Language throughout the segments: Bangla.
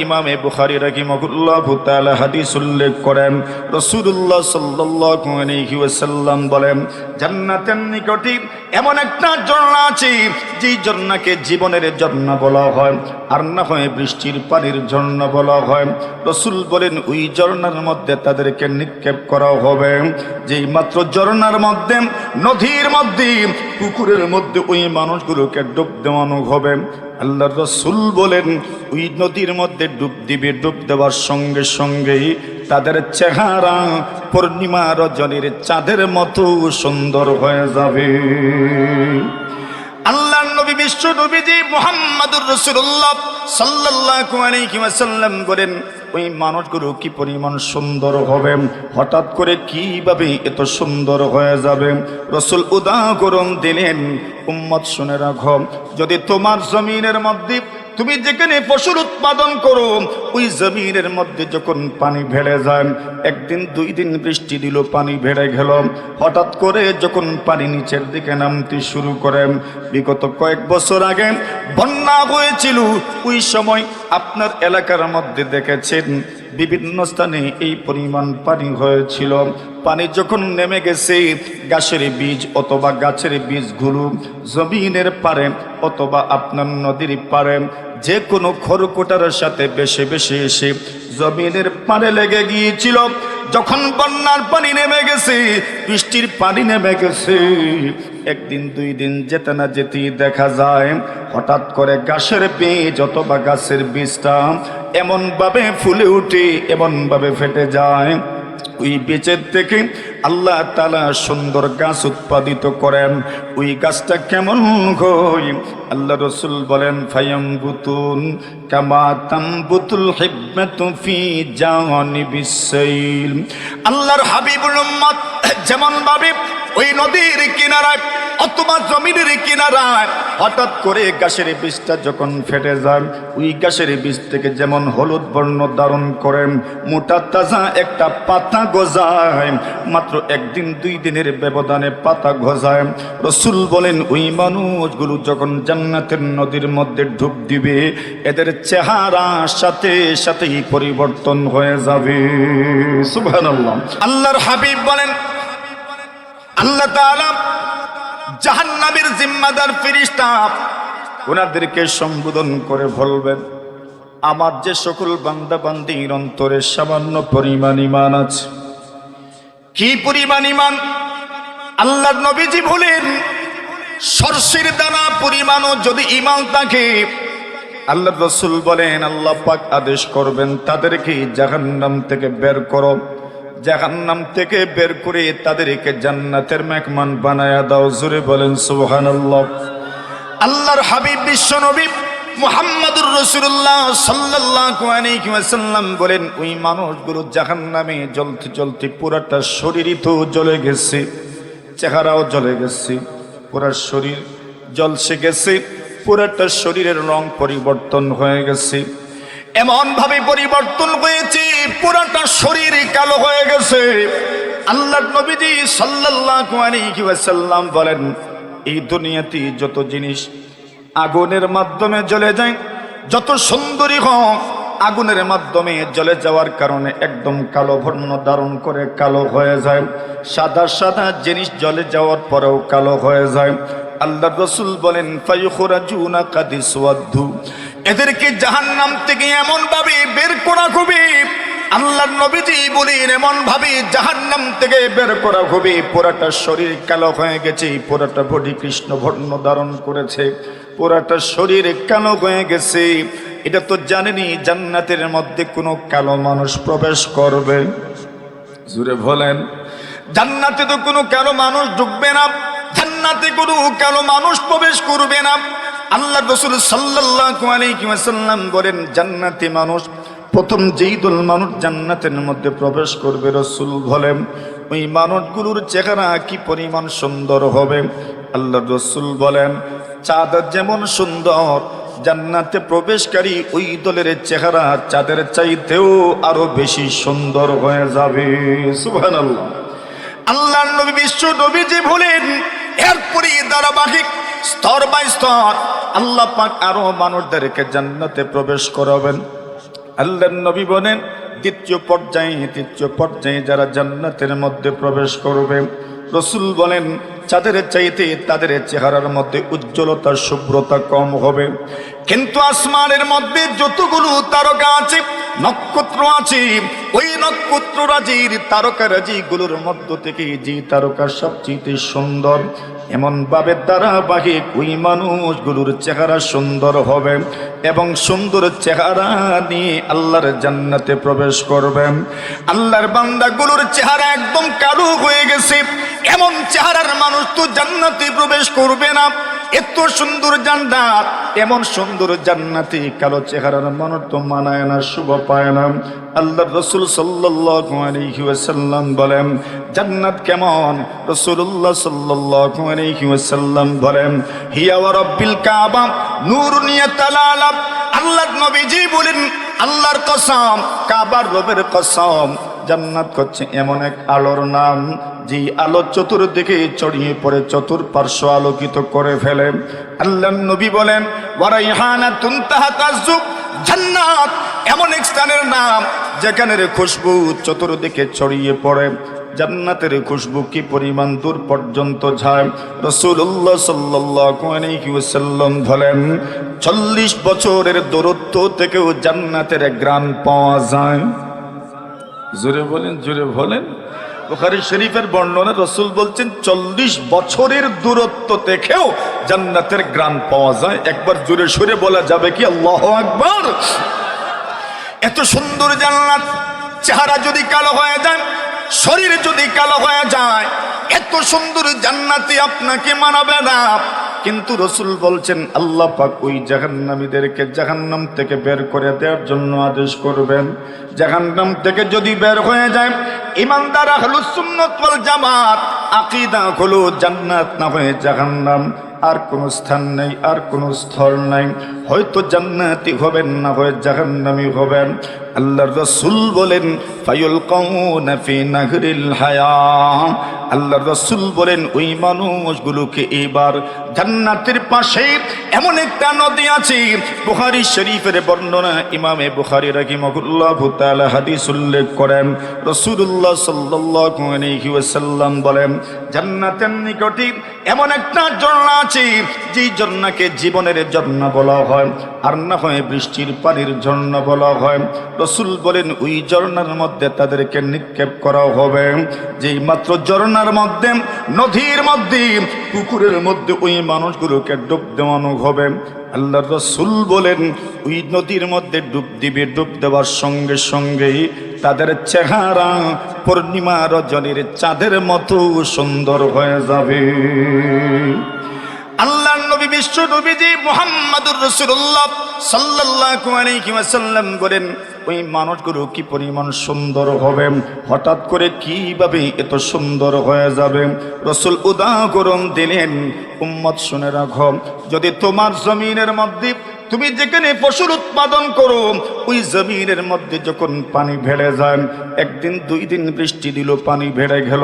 ইমামে বুখারী রাহিমাহুল্লাহু তাআলা হাদিস উল্লেখ করেন, রাসূলুল্লাহ সাল্লাল্লাহু আলাইহি ওয়াসাল্লাম বলেন, জান্নাতের নিকটে এমন একটা ঝর্ণা আছে যেই ঝর্ণাকে জীবনের ঝর্ণা বলা হয়, আর না হয় বৃষ্টির পানির ঝর্ণা বলা হয়। রাসূল বলেন, ওই ঝর্ণার মধ্যে তাদেরকে নিক্ষেপ করা হবে। যেই মাত্র ঝর্ণার মধ্যে, নদীর মধ্যে, পুকুরের মধ্যে ওই মানুষগুলোকে ডুব দেওয়ানো হবে। আল্লাহর রাসূল বলেন, ওই নদীর মধ্যে ডুব দিবে, ডুব দেওয়ার সঙ্গে সঙ্গেই তাদের চেহারা পূর্ণিমা রজনীর চাঁদের মতো সুন্দর হয়ে যাবে। আল্লাহর নবী বিশ্ব নবীজি মুহাম্মদুর রাসূলুল্লাহ সাল্লাল্লাহু আলাইহি ওয়াসাল্লাম বলেন, ওই মানুষগুলো কি পরিমাণ সুন্দর হবে, হঠাৎ করে কিভাবে এত সুন্দর হয়ে যাবে। রাসূল উদাহরণ দিলেন, উম্মত শুনে রাখো, যদি তোমার জমিনের মধ্যে তুমি যেখানে ফসল উৎপাদন করো, ওই জমিনের মধ্যে যখন পানি ভেড়ে যায়, একদিন দুই দিন বৃষ্টি দিল, পানি ভেড়ে গেল, হঠাৎ করে যখন পানি নিচের দিকে নামতে শুরু করে, বিগত কয়েক বছর আগে বন্যা হয়েছিল, ওই সময় আপনার এলাকার মধ্যে দেখেছেন বিভিন্ন স্থানে এই পরিমাণ পানি হয়েছিল। পানি যখন নেমে গেছে, গাছের বীজ অথবা গাছের বীজগুলো জমিনের পারে অথবা আপনার নদীর পারে যে কোনো খড়কুটার সাথে বেশি বেশি এসে জমিনের পারে লেগে গিয়েছিল। যখন বন্যার পানি নেমে গেছে, বৃষ্টির পানি নেমে গেছে, একদিন দুই দিন যেতে না যেতেই দেখা যায় হঠাৎ করে গাছের বীজ অথবা গাছের বীজটা এমনভাবে ফুলে উঠে, এমনভাবে ফেটে যায়, ওই বীজের থেকে আল্লাহ তাআলা সুন্দর গাছ উৎপাদিত করেন। ওই গাছটা কেমন হয়? আল্লাহ রাসূল বলেন, ফায়ামবুতুন কামা তামবুতুল হিব্বাতু ফি জাওয়ানিবিস সাইল। আল্লাহর হাবিবুল উম্মত যেমন ভাবে ওই নদীর কিনারায় অথবা জমিনের কিনারায় হঠাৎ করে গাছের বীজটা যখন ফেটে যায়, ওই গাছের বীজ থেকে যেমন হলুদ বর্ণ ধারণ করে মোটা তাজা একটা পাতা গজায়, মাত্র একদিন দুই দিনের ব্যবধানে পাতা গজায়। রাসূল বলেন, ওই মানুষগুলো যখন জান্নাতের নদীর মধ্যে ডুব দিবে, এদের চেহারা সাথে সাথেই পরিবর্তন হয়ে যাবে। সুবহানাল্লাহ। আল্লাহর হাবিব বলেন, আল্লাহ তাআলা জাহান্নামের জিম্মাদার ফেরেশতা ওনাদেরকে সম্বোধন করে বলবেন, আমার যে সকল বান্দা বান্দীর অন্তরে সামান্য পরিমাণ ঈমান আছে। কি পরিমাণ ঈমান? আল্লাহর নবীজি বলেন, সরষের দানা পরিমাণও যদি ঈমান থাকে, আল্লাহর রাসূল বলেন, আল্লাহ পাক আদেশ করবেন তাদেরকে জাহান্নাম থেকে বের করো, জাহান্নাম থেকে বের করে তাদেরকে জান্নাতের মেহমান বানায়া দাও। জোরে বলেন সুবহানাল্লাহ। আল্লাহর হাবিব বিশ্ব নবী মুহাম্মদুর রাসূলুল্লাহ সাল্লাল্লাহু আলাইহি ওয়াসাল্লাম বলেন, ওই মানুষগুলো জাহান্নামে জ্বলতে জ্বলতে পুরাটা শরীরই তো জ্বলে গেছে, চেহারাও জ্বলে গেছে, পুরা শরীর জ্বলসে গেছে, পুরাটা শরীরের রং পরিবর্তন হয়ে গেছে, এমন ভাবে পরিবর্তন হয়েছে পুরাটা শরীর কালো হয়ে গেছে। আল্লাহর নবীজি সাল্লাল্লাহু আলাইহি ওয়াসাল্লাম বলেন, এই দুনিয়াতে যত জিনিস আগুনের মাধ্যমে জ্বলে যায়, যত সুন্দরী হোক আগুনের মাধ্যমে জ্বলে যাওয়ার কারণে একদম কালো বর্ণ ধারণ করে কালো হয়ে যায়। সাদা সাদা জিনিস জ্বলে যাওয়ার পরেও কালো হয়ে যায়। আল্লাহর রাসূল বলেন, ফায়ুখরাজুনা কাদিসওয়াদ্দু, এদেরকে জাহান্নাম থেকে এমন ভাবে বের করা হবে, আল্লাহর নবীজি বলেন এমন ভাবে জাহান্নাম থেকে বের করা হবে, পুরাটা শরীর কালো হয়ে গেছে, পুরাটা বডি কৃষ্ণ বর্ণ ধারণ করেছে, পুরাটা শরীর কালো হয়ে গেছে। এটা তো জানেনি জান্নাতের মধ্যে কোনো কালো মানুষ প্রবেশ করবে? জোরে বলেন, জান্নাতে তো কোনো কালো মানুষ ঢুকবে না, জান্নাতে কোনো কালো মানুষ প্রবেশ করবে না। আল্লাহ রাসূল সাল্লাল্লাহু আলাইহি ওয়াসাল্লাম বলেন, জান্নাতি মানুষ প্রথম যেই দল মানুষ জান্নাতের মধ্যে প্রবেশ করবে, রাসূল বলেন ওই মানুষগুলোর চেহারা কি পরিমাণ সুন্দর হবে। আল্লাহ রাসূল বলেন, চাঁদ যেমন সুন্দর, জান্নাতে প্রবেশকারী ওই দলের চেহারা চাঁদের চাইতেও আরো বেশি সুন্দর হয়ে যাবে। সুবহানাল্লাহ। আল্লাহর নবী বিশ্ব নবীজি বলেন, এরপরে ধারাবাহিক স্তর বাই স্তর আল্লাহ পাক আরো মানুষদেরকে জান্নাতে প্রবেশ করাবেন। আল্লাহর নবী বলেন তৃতীয় পর্যায়ে যারা জান্নাতের মধ্যে প্রবেশ করবে, রাসূল বলেন চাঁদের চাইতে তাদের চেহারার মধ্যে উজ্জ্বলতা শুভ্রতা কম হবে, কিন্তু আসমানের মধ্যে যতগুলো তারকা আছে নক্ষত্র আছে, ওই নক্ষত্ররাজির তারকারাজিগুলোর মধ্য থেকে যে তারকা সবচেয়ে সুন্দর, এমন ভাবে ধারাবাহিক ওই মানুষগুলোর চেহারা সুন্দর হবে এবং সুন্দর চেহারা নিয়ে আল্লাহর জান্নাতে প্রবেশ করবে। আল্লাহর বান্দাগুলোর চেহারা একদম কালো হয়ে গেছে, এমন চেহারার মানুষ তো জান্নাতে প্রবেশ করবে না। এত সুন্দর জান্নাত, এমন সুন্দর জান্নাতে কালো চেহারার মানুষ তো মানায় না, শুভ পায় না। আল্লাহর রাসূল সাল্লাল্লাহু আলাইহি ওয়াসাল্লাম বলেন জান্নাত কেমন? রাসূলুল্লাহ সাল্লাল্লাহু আলাইহি ওয়াসাল্লাম বলেন হিয়া ওয়া রাব্বিল কাবা নূরুন ইয়াতালালা। আল্লাহর নবীজি বলেন আল্লাহর কসম, কাবার রবের কসম, জান্নাত হচ্ছে এমন এক আলোর নাম যে আলো চতুর্দিকে ছড়িয়ে পড়ে, চতুর্পার্শ্ব আলোকিত করে ফেলে। আল্লাহর নবী বলেন ওয়া রাইহানাতুন তাহতা যুব, জান্নাত এমন এক স্থানের নাম যেখানের খুশবু চতুর্দিকে ছড়িয়ে পড়ে। জান্নাতের খুশবু কি পরিমাণ দূর পর্যন্ত যায়? রাসূলুল্লাহ সাল্লাল্লাহু আলাইহি ওয়াসাল্লাম বলেন 40 বছরের দূরত্ব থেকেও জান্নাতের ঘ্রাণ পাওয়া যায়। জোরে বলেন, জোরে বলেন। বুখারী শরীফের বর্ণনা, রাসূল বলছেন 40 বছরের দূরত্ব থেকেও জান্নাতের ঘ্রাণ পাওয়া যায়। একবার জোরে সুরে বলা যাবে কি আল্লাহু আকবার? এত সুন্দর জান্নাত, চেহারা যদি কালো হয়ে যায়, শরীর যদি কালো হয়ে যায়, এত সুন্দর জান্নাতে আপনাকে মানাবে না। কিন্তু রাসূল বলছেন আল্লাহ পাক ওই জাহান্নামীদেরকে জাহান্নাম থেকে বের করে দেওয়ার জন্য আদেশ করবেন। জাহান্নাম থেকে যদি বের হয়ে যায়, ঈমানদার আহলুস সুন্নাত ওয়াল জামাত আকীদা হলো জান্নাত না হয়ে জাহান্নাম, আর কোন স্থান নেই, আর কোন স্তর নাই। হয়তো জান্নাতি হবেন, না হয় জাহান্নামী হবেন। আল্লাহর রাসূল বলেন ফায়ুলকাউনা ফি নাহরিল হায়া। আল্লাহর রাসূল বলেন ওই মানুষগুলোকে এবার জান্নাতের পাশে এমন একটা নদী আছে, বুখারী শরীফের বর্ণনা, ইমামে বুখারী রাহিমাহুল্লাহু তাআলা হাদিস উল্লেখ করেন। রাসূলুল্লাহ সাল্লাল্লাহু আলাইহি ওয়াসাল্লাম বলেন জান্নাতের নিকটে এমন একটা ঝর্ণা আছে, যেই ঝর্ণাকে জীবনের ঝর্ণা বলা হয়, আর না হয় বৃষ্টির পানির ঝর্ণা বলা হয়। রাসূল বলেন ওই ঝর্ণার মধ্যে তাদেরকে নিক্ষেপ করা হবে। যেই মাত্র ঝর্ণার মধ্যে, নদীর মধ্যে, পুকুরের মধ্যে ওই মানুষগুলোকে ডুব দেওয়ানো হবে, আল্লাহর রাসূল বলেন ওই নদীর মধ্যে ডুব দিবে, ডুব দেওয়ার সঙ্গে সঙ্গে তাদের চেহারা পূর্ণিমা রজনীর চাঁদের মতো সুন্দর হয়ে যাবে। আল্লাহর নবী বিশ্ব নবীজি মুহাম্মদুর রাসূলুল্লাহ সাল্লাল্লাহু আলাইহি ওয়াসাল্লাম বলেন ওই মানুষগুলো কি পরিমাণ সুন্দর হবে, হঠাৎ করে কিভাবে এত সুন্দর হয়ে যাবে। রাসূল উদাহরণ দিলেন, উম্মত শুনে রাখো, যদি তোমার জমিনের মধ্যে তুমি যেখানে ফসল উৎপাদন করো, ওই জমিনের মধ্যে যখন পানি ভেড়ে যায়, একদিন দুই দিন বৃষ্টি দিল, পানি ভেড়ে গেল,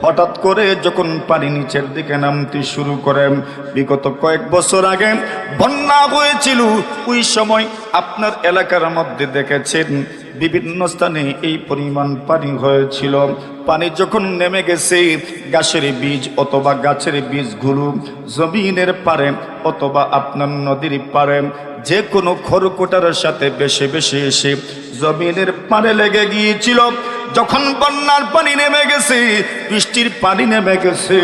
হঠাৎ করে যখন পানি নিচের দিকে নামতে শুরু করে, বিগত কয়েক বছর আগে বন্যা হয়েছিল, ওই সময় আপনার এলাকার মধ্যে দেখেছেন বিভিন্ন স্থানে এই পরিমাণ পানি হয়েছিল। পানি যখন নেমে গেছে, গাছের বীজ অথবা গাছের বীজগুলো জমিনের পারে অথবা আপনার নদীর পারে যে কোনো খড়কুটার সাথে বেশি বেশি এসে জমিনের পারে লেগে গিয়েছিল। যখন বন্যার পানি নেমে গেছে, বৃষ্টির পানি নেমে গেছে,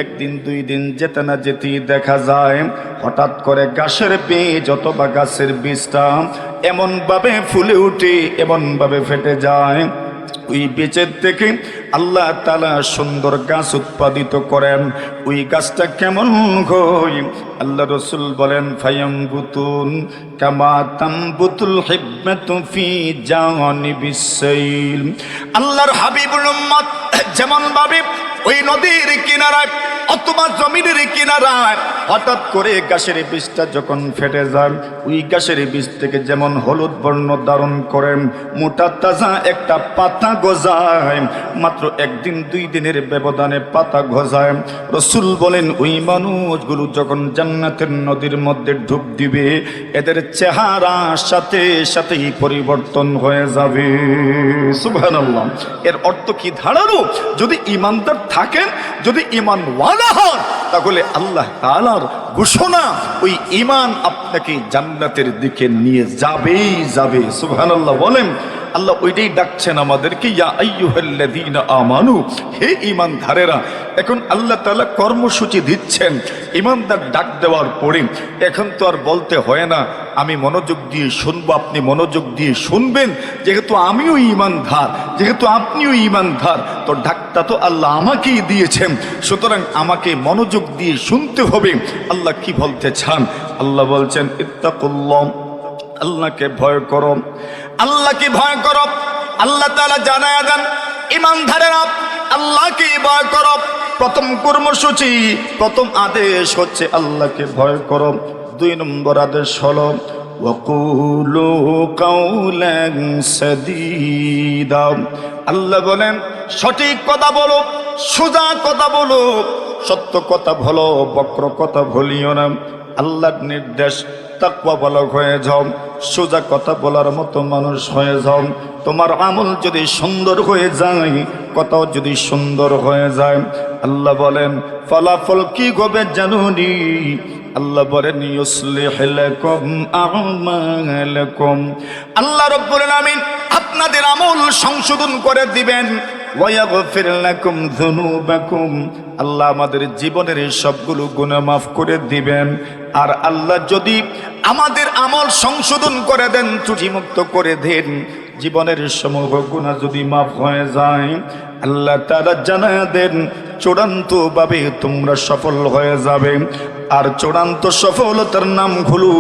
একদিন দুই দিন যেতে না যেতেই দেখা যায় হঠাৎ করে গাছের বীজ অথবা গাছের বীজটা এমনভাবে ফুলে উঠে, এমনভাবে ফেটে যায়, ওই বীজের থেকে আল্লাহ তাআলা সুন্দর গাছ উৎপাদিত করেন। ওই গাছটা কেমন হয়? আল্লাহ রাসূল বলেন ফায়ামবুতুন কামা তামবুতুল হিব্বাতু ফি জানিবিস সাইল। আল্লাহর হাবিবুল উম্মত যেমন ভাবে ওই নদীর কিনারায় অথবা জমিনের কিনারায় হঠাৎ করে গাছের বীজটা যখন ফেটে যায়, ওই গাছের বীজ থেকে যেমন হলুদ বর্ণ ধারণ করে মোটা তাজা একটা পাতা গজায়, মাত্র একদিন 2 দিনের ব্যবধানে পাতা গজায়। রাসূল বলেন ওই মানুষগুলো যখন জান্নাতের নদীর মধ্যে ডুব দিবে, এদের চেহারা সাথে সাথেই পরিবর্তন হয়ে যাবে। সুবহানাল্লাহ। এর অর্থ কি ধারালো? যদি ঈমানদার থাকেন, যদি ঈমানওয়ালা হন, তাহলে আল্লাহ তাআলার ঘোষণা ওই ঈমান আপনাকে জান্নাতের দিকে নিয়ে যাবেই যাবে। সুবহানাল্লাহ বলেন। আল্লাহ ওইটাই ডাকছেন আমাদেরকে, ইয়া আইয়ুহাল্লাযীনা আমানু, হে ঈমানদারেরা। এখন আল্লাহ তাআলা কর্মসূচি দিচ্ছেন। ঈমানদার ডাক দেওয়ার পরে এখন তো আর বলতে হয় না আমি মনোযোগ দিয়ে শুনবো, আপনি মনোযোগ দিয়ে শুনবেন। যেহেতু আমিও ঈমানদার, যেহেতু আপনিও ঈমানদার, তো ডাকটা তো আল্লাহ আমাকেই দিয়েছেন, সুতরাং আমাকে মনোযোগ দিয়ে শুনতে হবে। আল্লাহ কি বলতে চান? আল্লাহ বলছেন ইত্তাকুল্লাহ, আল্লাহকে ভয় করো, আল্লাহকে ভয় করো। আল্লাহ তাআলা জানায়া দেন ঈমানদারেরা আল্লাহকে ভয় করো। প্রথম কর্মসূচি, প্রথম আদেশ হচ্ছে আল্লাহকে ভয় করো। 2 নম্বর আদেশ হলো ওয়াকুলু কাওলান সাদীদা। আল্লাহ বলেন সঠিক কথা বলো, সোজা কথা বলো, সত্য কথা বলো, বক্র কথা বলিও না। আল্লাহর নির্দেশ তাকওয়াওয়ালা হয়ে যাও, সোজা কথা বলার মতো মানুষ হয়ে যাও। তোমার আমল যদি সুন্দর হয়ে যায়, কথাও যদি সুন্দর হয়ে যায়, আল্লাহ বলেন ফলাফল কি হবে জানুনি? আল্লাহ বলেন ইউসলিহ লাকুম আ'মালাকুম, আল্লাহ রাব্বুল আলামিন আপনাদের আমল সংশোধন করে দিবেন। ওয়ায়াগফির লাকুম যুনুবাকুম, আল্লাহ আমাদের জীবনের সবগুলো গুনাহ মাফ করে দিবেন। আর আল্লাহ যদি আমাদের আমল সংশোধন করে দেন, ত্রুটিমুক্ত করে দেন, জীবনের সমূহ গুনাহ যদি মাফ হয়ে যায়, আল্লাহ তাআলা জানায়া দেন চূড়ান্তভাবে তোমরা সফল হয়ে যাবে। আর চূড়ান্ত সফলতার নাম হলো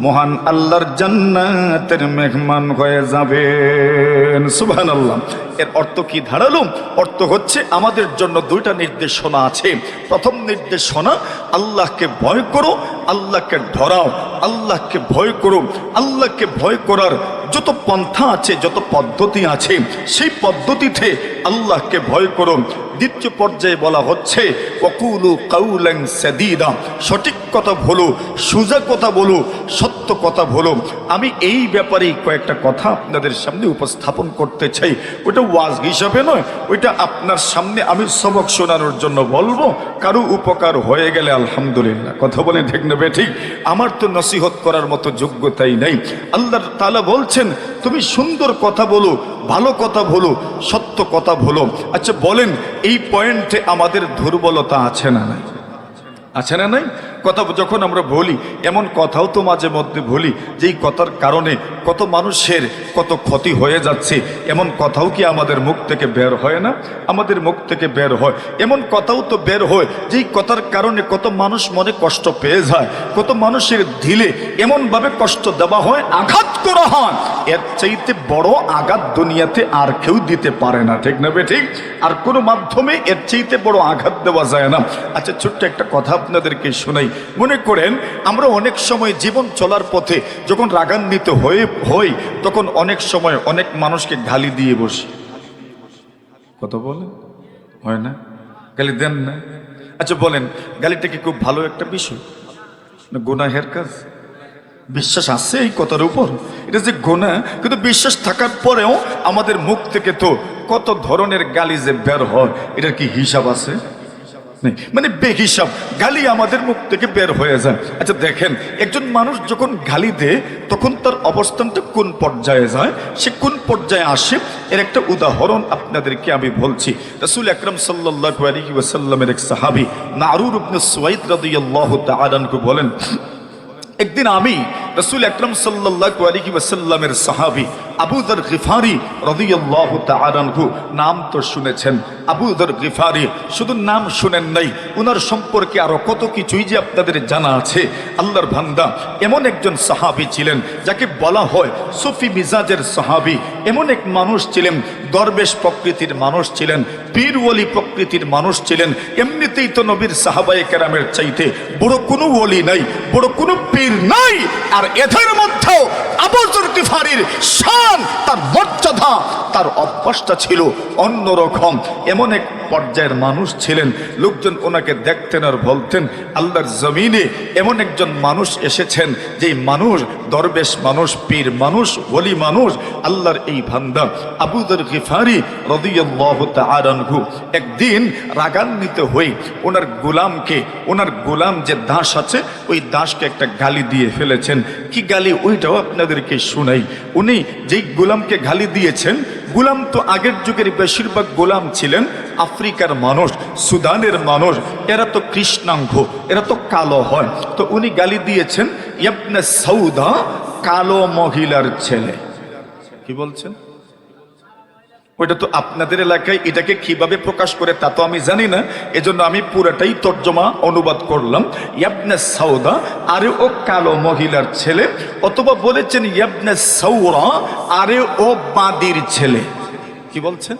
মহান আল্লাহর জান্নাতের মেহমান হয়ে যাবেন। সুবহানাল্লাহ। এর অর্থ কি ধারালো? অর্থ হচ্ছে আমাদের জন্য 2টা নির্দেশনা আছে। প্রথম নির্দেশনা আল্লাহকে ভয় করো, আল্লাহকে ডরাও, আল্লাহকে ভয় করো। আল্লাহকে ভয় করার যত পন্থা আছে, যত পদ্ধতি আছে, সেই পদ্ধতিতে আল্লাহকে ভয় করো। দ্বিতীয় পর্যায়ে বলা হচ্ছে ওয়াকুলু কাওলান সাদীদা, সঠিক কথা বলো, সোজা কথা বলো, সত্য কথা বলো। আমি এই ব্যাপারে কয়েকটা কথা আপনাদের সামনে উপস্থাপন করতে চাই। ওটা ওয়াজ হিসাবে নয়, ওইটা আপনার সামনে আমি সবক শোনানোর জন্য বলবো। কারো উপকার হয়ে গেলে আলহামদুলিল্লাহ। কথা বলেন ঠিক না বেঠিক? আমার তো নসিহত করার মতো যোগ্যতাই নাই। আল্লাহ তাআলা বলছেন তুমি সুন্দর কথা বলো, ভালো কথা বলো, সত্য কথা বলো। আচ্ছা বলেন এই পয়েন্টে আমাদের দুর্বলতা আছে না নাই? আছে না নাই? কথা যখন আমরা বলি, এমন কথাও তো মাঝে মধ্যে বলি যেই কথার কারণে কত মানুষের কত ক্ষতি হয়ে যাচ্ছে, এমন কথাও কি আমাদের মুখ থেকে বের হয় না? আমাদের মুখ থেকে বের হয়। এমন কথাও তো বের হয় যেই কথার কারণে কত মানুষ মনে কষ্ট পেয়ে যায়, কত মানুষের দিলে এমনভাবে কষ্ট দেওয়া হয়, আঘাত করা হয়। এর চাইতে বড় আঘাত দুনিয়াতে আর কেউ দিতে পারে না, ঠিক না ঠিক? আর কোনো মাধ্যমে এর চাইতে বড় আঘাত দেওয়া যায় না। আচ্ছা ছোট্ট একটা কথা আপনাদেরকে শোনাই। মনে করেন আমরা অনেক সময় জীবন চলার পথে যখন রাগান্বিত হই, তখন অনেক সময় অনেক মানুষকে গালি দিয়ে বসি। কথা বলেন হয় না? গালি দেন না? আচ্ছা বলেন গালিটা কি খুব ভালো একটা বিষয় না গুনাহের কাজ? বিশ্বাস আছে এই কথার উপর? এটা যে গুনাহ, কিন্তু বিশ্বাস থাকার পরেও আমাদের মুখ থেকে তো কত ধরনের গালি যে বের হয়, এটার কি হিসাব আছে? নেই। মানে বেহিসাব গালি আমাদের মুখ থেকে বের হয়ে যায়। আচ্ছা দেখেন একজন মানুষ যখন গালি দেয় তখন তার অবস্থানটা কোন পর্যায়ে যায়, সে কোন পর্যায়ে আসে, এর একটা উদাহরণ আপনাদেরকে আমি বলছি। রাসূল আকরাম সাল্লাল্লাহু আলাইহি ওয়াসাল্লামের এক সাহাবী মারুর ইবনে সুয়াইদ রাদিয়াল্লাহু তাআলা আনহু বলেন, একদিন আমি রাসূল আকরাম সাল্লাল্লাহু আলাইহি ওয়াসাল্লামের সাহাবী আবু যর গিফারি রাদিয়াল্লাহু তাআলা আনহু। নাম তো শুনেছেন আবু যর গিফারি, শুধু নাম শুনেন নাই, ওনার সম্পর্কে আরো কত কিছুই যে আপনাদের জানা আছে। আল্লাহর বান্দা এমন একজন সাহাবী ছিলেন যাকে বলা হয় সুফি মিজাজের সাহাবী। এমন এক মানুষ ছিলেন, দরবেশ প্রকৃতির মানুষ ছিলেন, পীর ওলি প্রকৃতির মানুষ ছিলেন। এমনিতেই তো নবীর সাহাবায়ে কেরামের চাইতে বড় কোনো ওলি নাই, বড় কোনো পীর নাই। আর এদের মধ্যেও আবু যর গিফারির শান, তার মর্যাদা, তার অভ্যাসটা ছিল অন্যরকম। এমন এক পর্যায়ের মানুষ ছিলেন, লোকজন ওনাকে দেখতেন আর বলতেন আল্লাহর জমিনে এমন একজন মানুষ এসেছেন, যেই মানুষ দরবেশ মানুষ, পীর মানুষ, ওলি মানুষ। আল্লাহর এই বান্দা আবু যর গিফারি রাদিয়াল্লাহু তাআলা আনহু একদিন রাগান্বিত হয়ে ওনার গোলাম যে দাস আছে, ওই দাসকে একটা গালি দিয়ে ফেলেছেন। কি গালি ওইটাও আপনাদেরকে শুনাই। উনি যেই গোলামকে গালি দিয়েছেন, গোলাম তো আগের যুগের বেশিরভাগ গোলাম ছিলেন আফ্রিকার মানুষ, সুদানের মানুষ, এরা তো কৃষ্ণাঙ্গ, এরা তো কালো হয়। তো উনি গালি দিয়েছেন ইবনে সৌদা, কালো মহিলার ছেলে। কি বলছেন? ওইটা তো আপনাদের এলাকায় এটাকে কিভাবে প্রকাশ করে তা তো আমি জানি না, এজন্য আমি পুরাটাই তর্জমা অনুবাদ করলাম। ইবনে সৌদা, আরে ও কালো মহিলার ছেলে, অথবা বলেছেন ইবনে সৌরা, আরে ও বাঁদির ছেলে। কি বলছেন?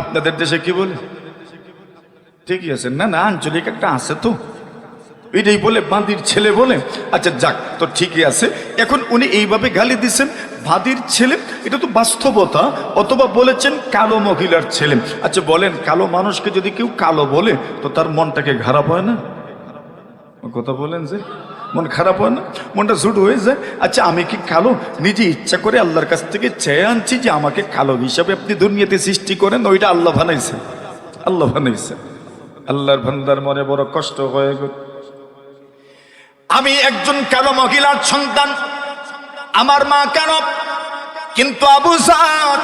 আপনাদের দেশে কি বলে? ঠিকই আছে না? না, আঞ্চলিক একটা আছে তো, এটাই বলে বাঁদির ছেলে বলে। আচ্ছা যাক, তো ঠিকই আছে। এখন উনি এইভাবে গালি দিচ্ছেন বাঁদির ছেলে, এটা তো বাস্তবতা। অথবা বলেছেন কালো মহিলার ছেলে। আচ্ছা বলেন, কালো মানুষকে যদি কেউ কালো বলে তো তার মনটাকে খারাপ হয় না? কথা বলেন যে মন খারাপ হয় না? মনটা ঝুট হয়ে যায়। আচ্ছা আমি কি কালো? নিজে ইচ্ছা করে আল্লাহর কাছ থেকে চেয়ে আনছি যে আমাকে কালো হিসাবে আপনি দুনিয়াতে সৃষ্টি করেন? ওইটা আল্লাহ বানাইছে, আল্লাহ বানাইছে। আল্লাহর বান্দার মনে বড় কষ্ট হয়ে গেল। আমি একজন কালো মহিলার সন্তান, আমার মা কালো, কিন্তু আবু যর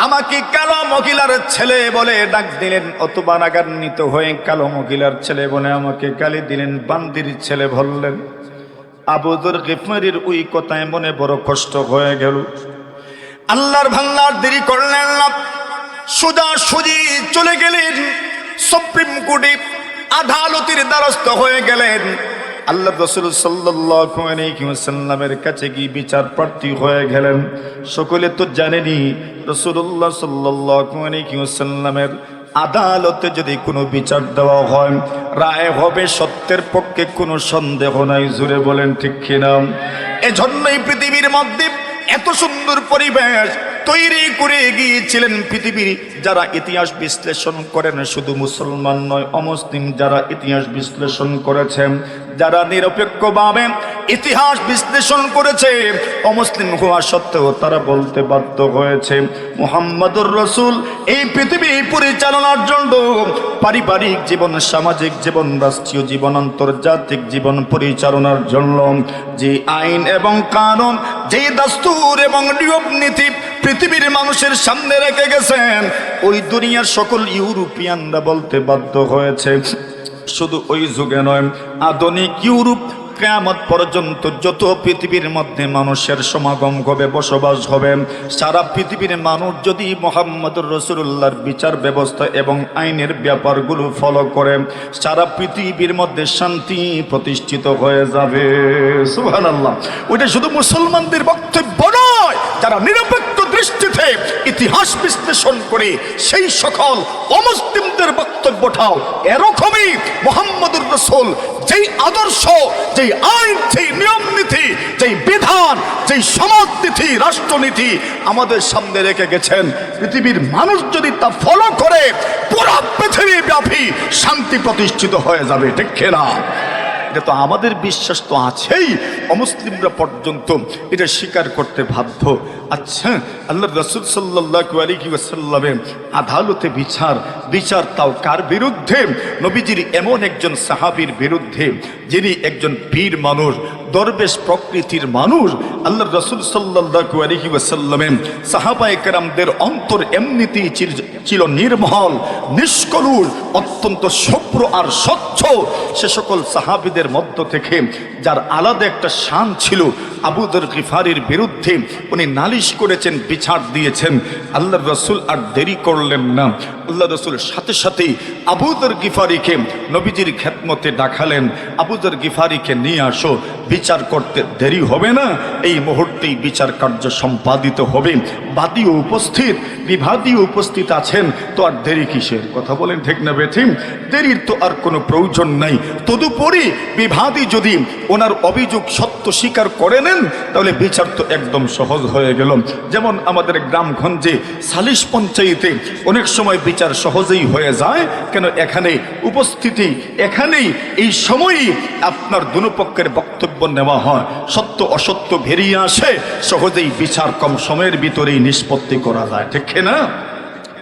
আমাকে কালো মহিলার ছেলে বলে ডাক দিলেন, অথবা রাগান্বিত হয়ে কালো মহিলার ছেলে বলে আমাকে গালি দিলেন, বান্দির ছেলে বললেন। আবু যর গিফারির ওই কথায় মনে বড় কষ্ট হয়ে গেল। আল্লাহর ভান্ডার দেরি করলেন না, সোজাসুজি চলে গেলেন সুপ্রিম কোর্টে, আদালতের দ্বারস্থ হয়ে গেলেন। আল্লাহ রাসূল সাল্লাল্লাহু আলাইহি ওয়াসাল্লামের কাছে গিয়ে বিচার প্রার্থী হয়ে গেলেন। সকলে তো জানেনই রাসূলুল্লাহ সাল্লাল্লাহু আলাইহি ওয়াসাল্লামের আদালতে যদি কোনো বিচার দেওয়া হয়, রায় হবে সত্যের পক্ষে, কোনো সন্দেহ নাই। জোরে বলেন ঠিক কিনা? এজন্যই পৃথিবীর মধ্যে এত সুন্দর পরিবেশ তৈরি করে গিয়েছিলেন পৃথিবীর যারা ইতিহাস বিশ্লেষণ করেন, শুধু মুসলমান নয়, অমুসলিম যারা ইতিহাস বিশ্লেষণ করেছেন, যারা নিরপেক্ষভাবে ইতিহাস বিশ্লেষণ করেছে, অমুসলিম হওয়া সত্ত্বেও তারা বলতে বাধ্য হয়েছে মুহাম্মদুর রাসূল এই পৃথিবী পরিচালনার জন্য, পারিবারিক জীবন, সামাজিক জীবন, রাষ্ট্রীয় জীবন, আন্তর্জাতিক জীবন পরিচালনার জন্য যে আইন এবং কানুন, যে দাস্তুর এবং নিয়ম নীতি পৃথিবীর মানুষের সামনে রেখে গেছেন, ওই দুনিয়ার সকল ইউরোপিয়ানরা বলতে বাধ্য হয়েছে। শুধু ওই যুগে নয়, আধুনিক ইউরোপ কিয়ামত পর্যন্ত যত পৃথিবীর মধ্যে মানুষের সমাগম হবে, বসবাস হবে, সারা পৃথিবীর মানুষ যদি মুহাম্মদুর রাসূলুল্লাহর বিচার ব্যবস্থা এবং আইনের ব্যাপারগুলো ফলো করে, সারা পৃথিবীর মধ্যে শান্তি প্রতিষ্ঠিত হয়ে যাবে। সুবহানাল্লাহ। ওইটা শুধু মুসলমানদের বক্তব্য নয়, যারা নিরপেক্ষ দৃষ্টিতে ইতিহাস বিশ্লেষণ করে সেই সকল অমুসলিমদের বক্তব্যটাও এরকমই। মুহাম্মদুর রাসূল যেই আদর্শ, যেই আইন, যেই নিয়ম নীতি, যেই বিধান, যেই সমাজনীতি, রাষ্ট্রনীতি আমাদের সামনে রেখে গেছেন, পৃথিবীর মানুষ যদি তা ফলো করে, পুরো পৃথিবী ব্যাপী শান্তি প্রতিষ্ঠিত হয়ে যাবে। ঠিক না? এটা তো আমাদের বিশ্বাস তো আছেই, অমুসলিমরা পর্যন্ত এটা স্বীকার করতে বাধ্য। আচ্ছা, আল্লাহ রাসূল সাল্লাল্লাহু আলাইহি ওয়াসাল্লামের আদালতে বিচার তাও কার বিরুদ্ধে? নবীজির এমন একজন সাহাবীর বিরুদ্ধে, যিনি একজন পীর মানুষ, দরবেশ প্রকৃতির মানুষ। আল্লাহ রাসূল সাল্লাল্লাহু আলাইহি ওয়াসাল্লামের সাহাবায়ে কেরামদের অন্তর এমনিতেই ছিল নির্মল, নিষ্কলুষ, অত্যন্ত শুভ্র আর স্বচ্ছ সে সকল সাহাবীদের মধ্য থেকে যার আলাদা একটা শান ছিল, আবু যর গিফারির বিরুদ্ধে উনি নালিশ করেছেন, বিচার দিয়েছেন। আল্লাহর রাসূল আর দেরি করলেন না, আল্লাহ রাসূল সাথে সাথেই আবু যর গিফারিকে নবীজির খেদমতে ডাকালেন। আবু যর গিফারিকে নিয়ে আসো, বিচার করতে দেরি হবে না, এই মুহূর্তেই বিচার কার্য সম্পাদিত হবে। বাদীও উপস্থিত, বিবাদীও উপস্থিত আছেন, তো আর দেরি কিসের? কথা বলেন ঠিক না বেঠিক? দেরির তো আর কোনো প্রয়োজন নাই। তদুপরি বিবাদী যদি ওনার অভিযোগ সত্য স্বীকার করে নেন, তাহলে বিচার তো একদম সহজ হয়ে গেল। যেমন আমাদের গ্রামগঞ্জে সালিশ পঞ্চায়েতে অনেক সময় বিচার সহজেই হয়ে যায়। কেন? এখানে উপস্থিতি, এখানেই এই সময়ই আপনার দুপক্ষের বক্তব্য নেওয়া হয়, সত্য অসত্য বেরিয়ে আসে, সহজেই বিচার কম সময়ের ভিতরেই নিষ্পত্তি করা যায়, ঠিক না?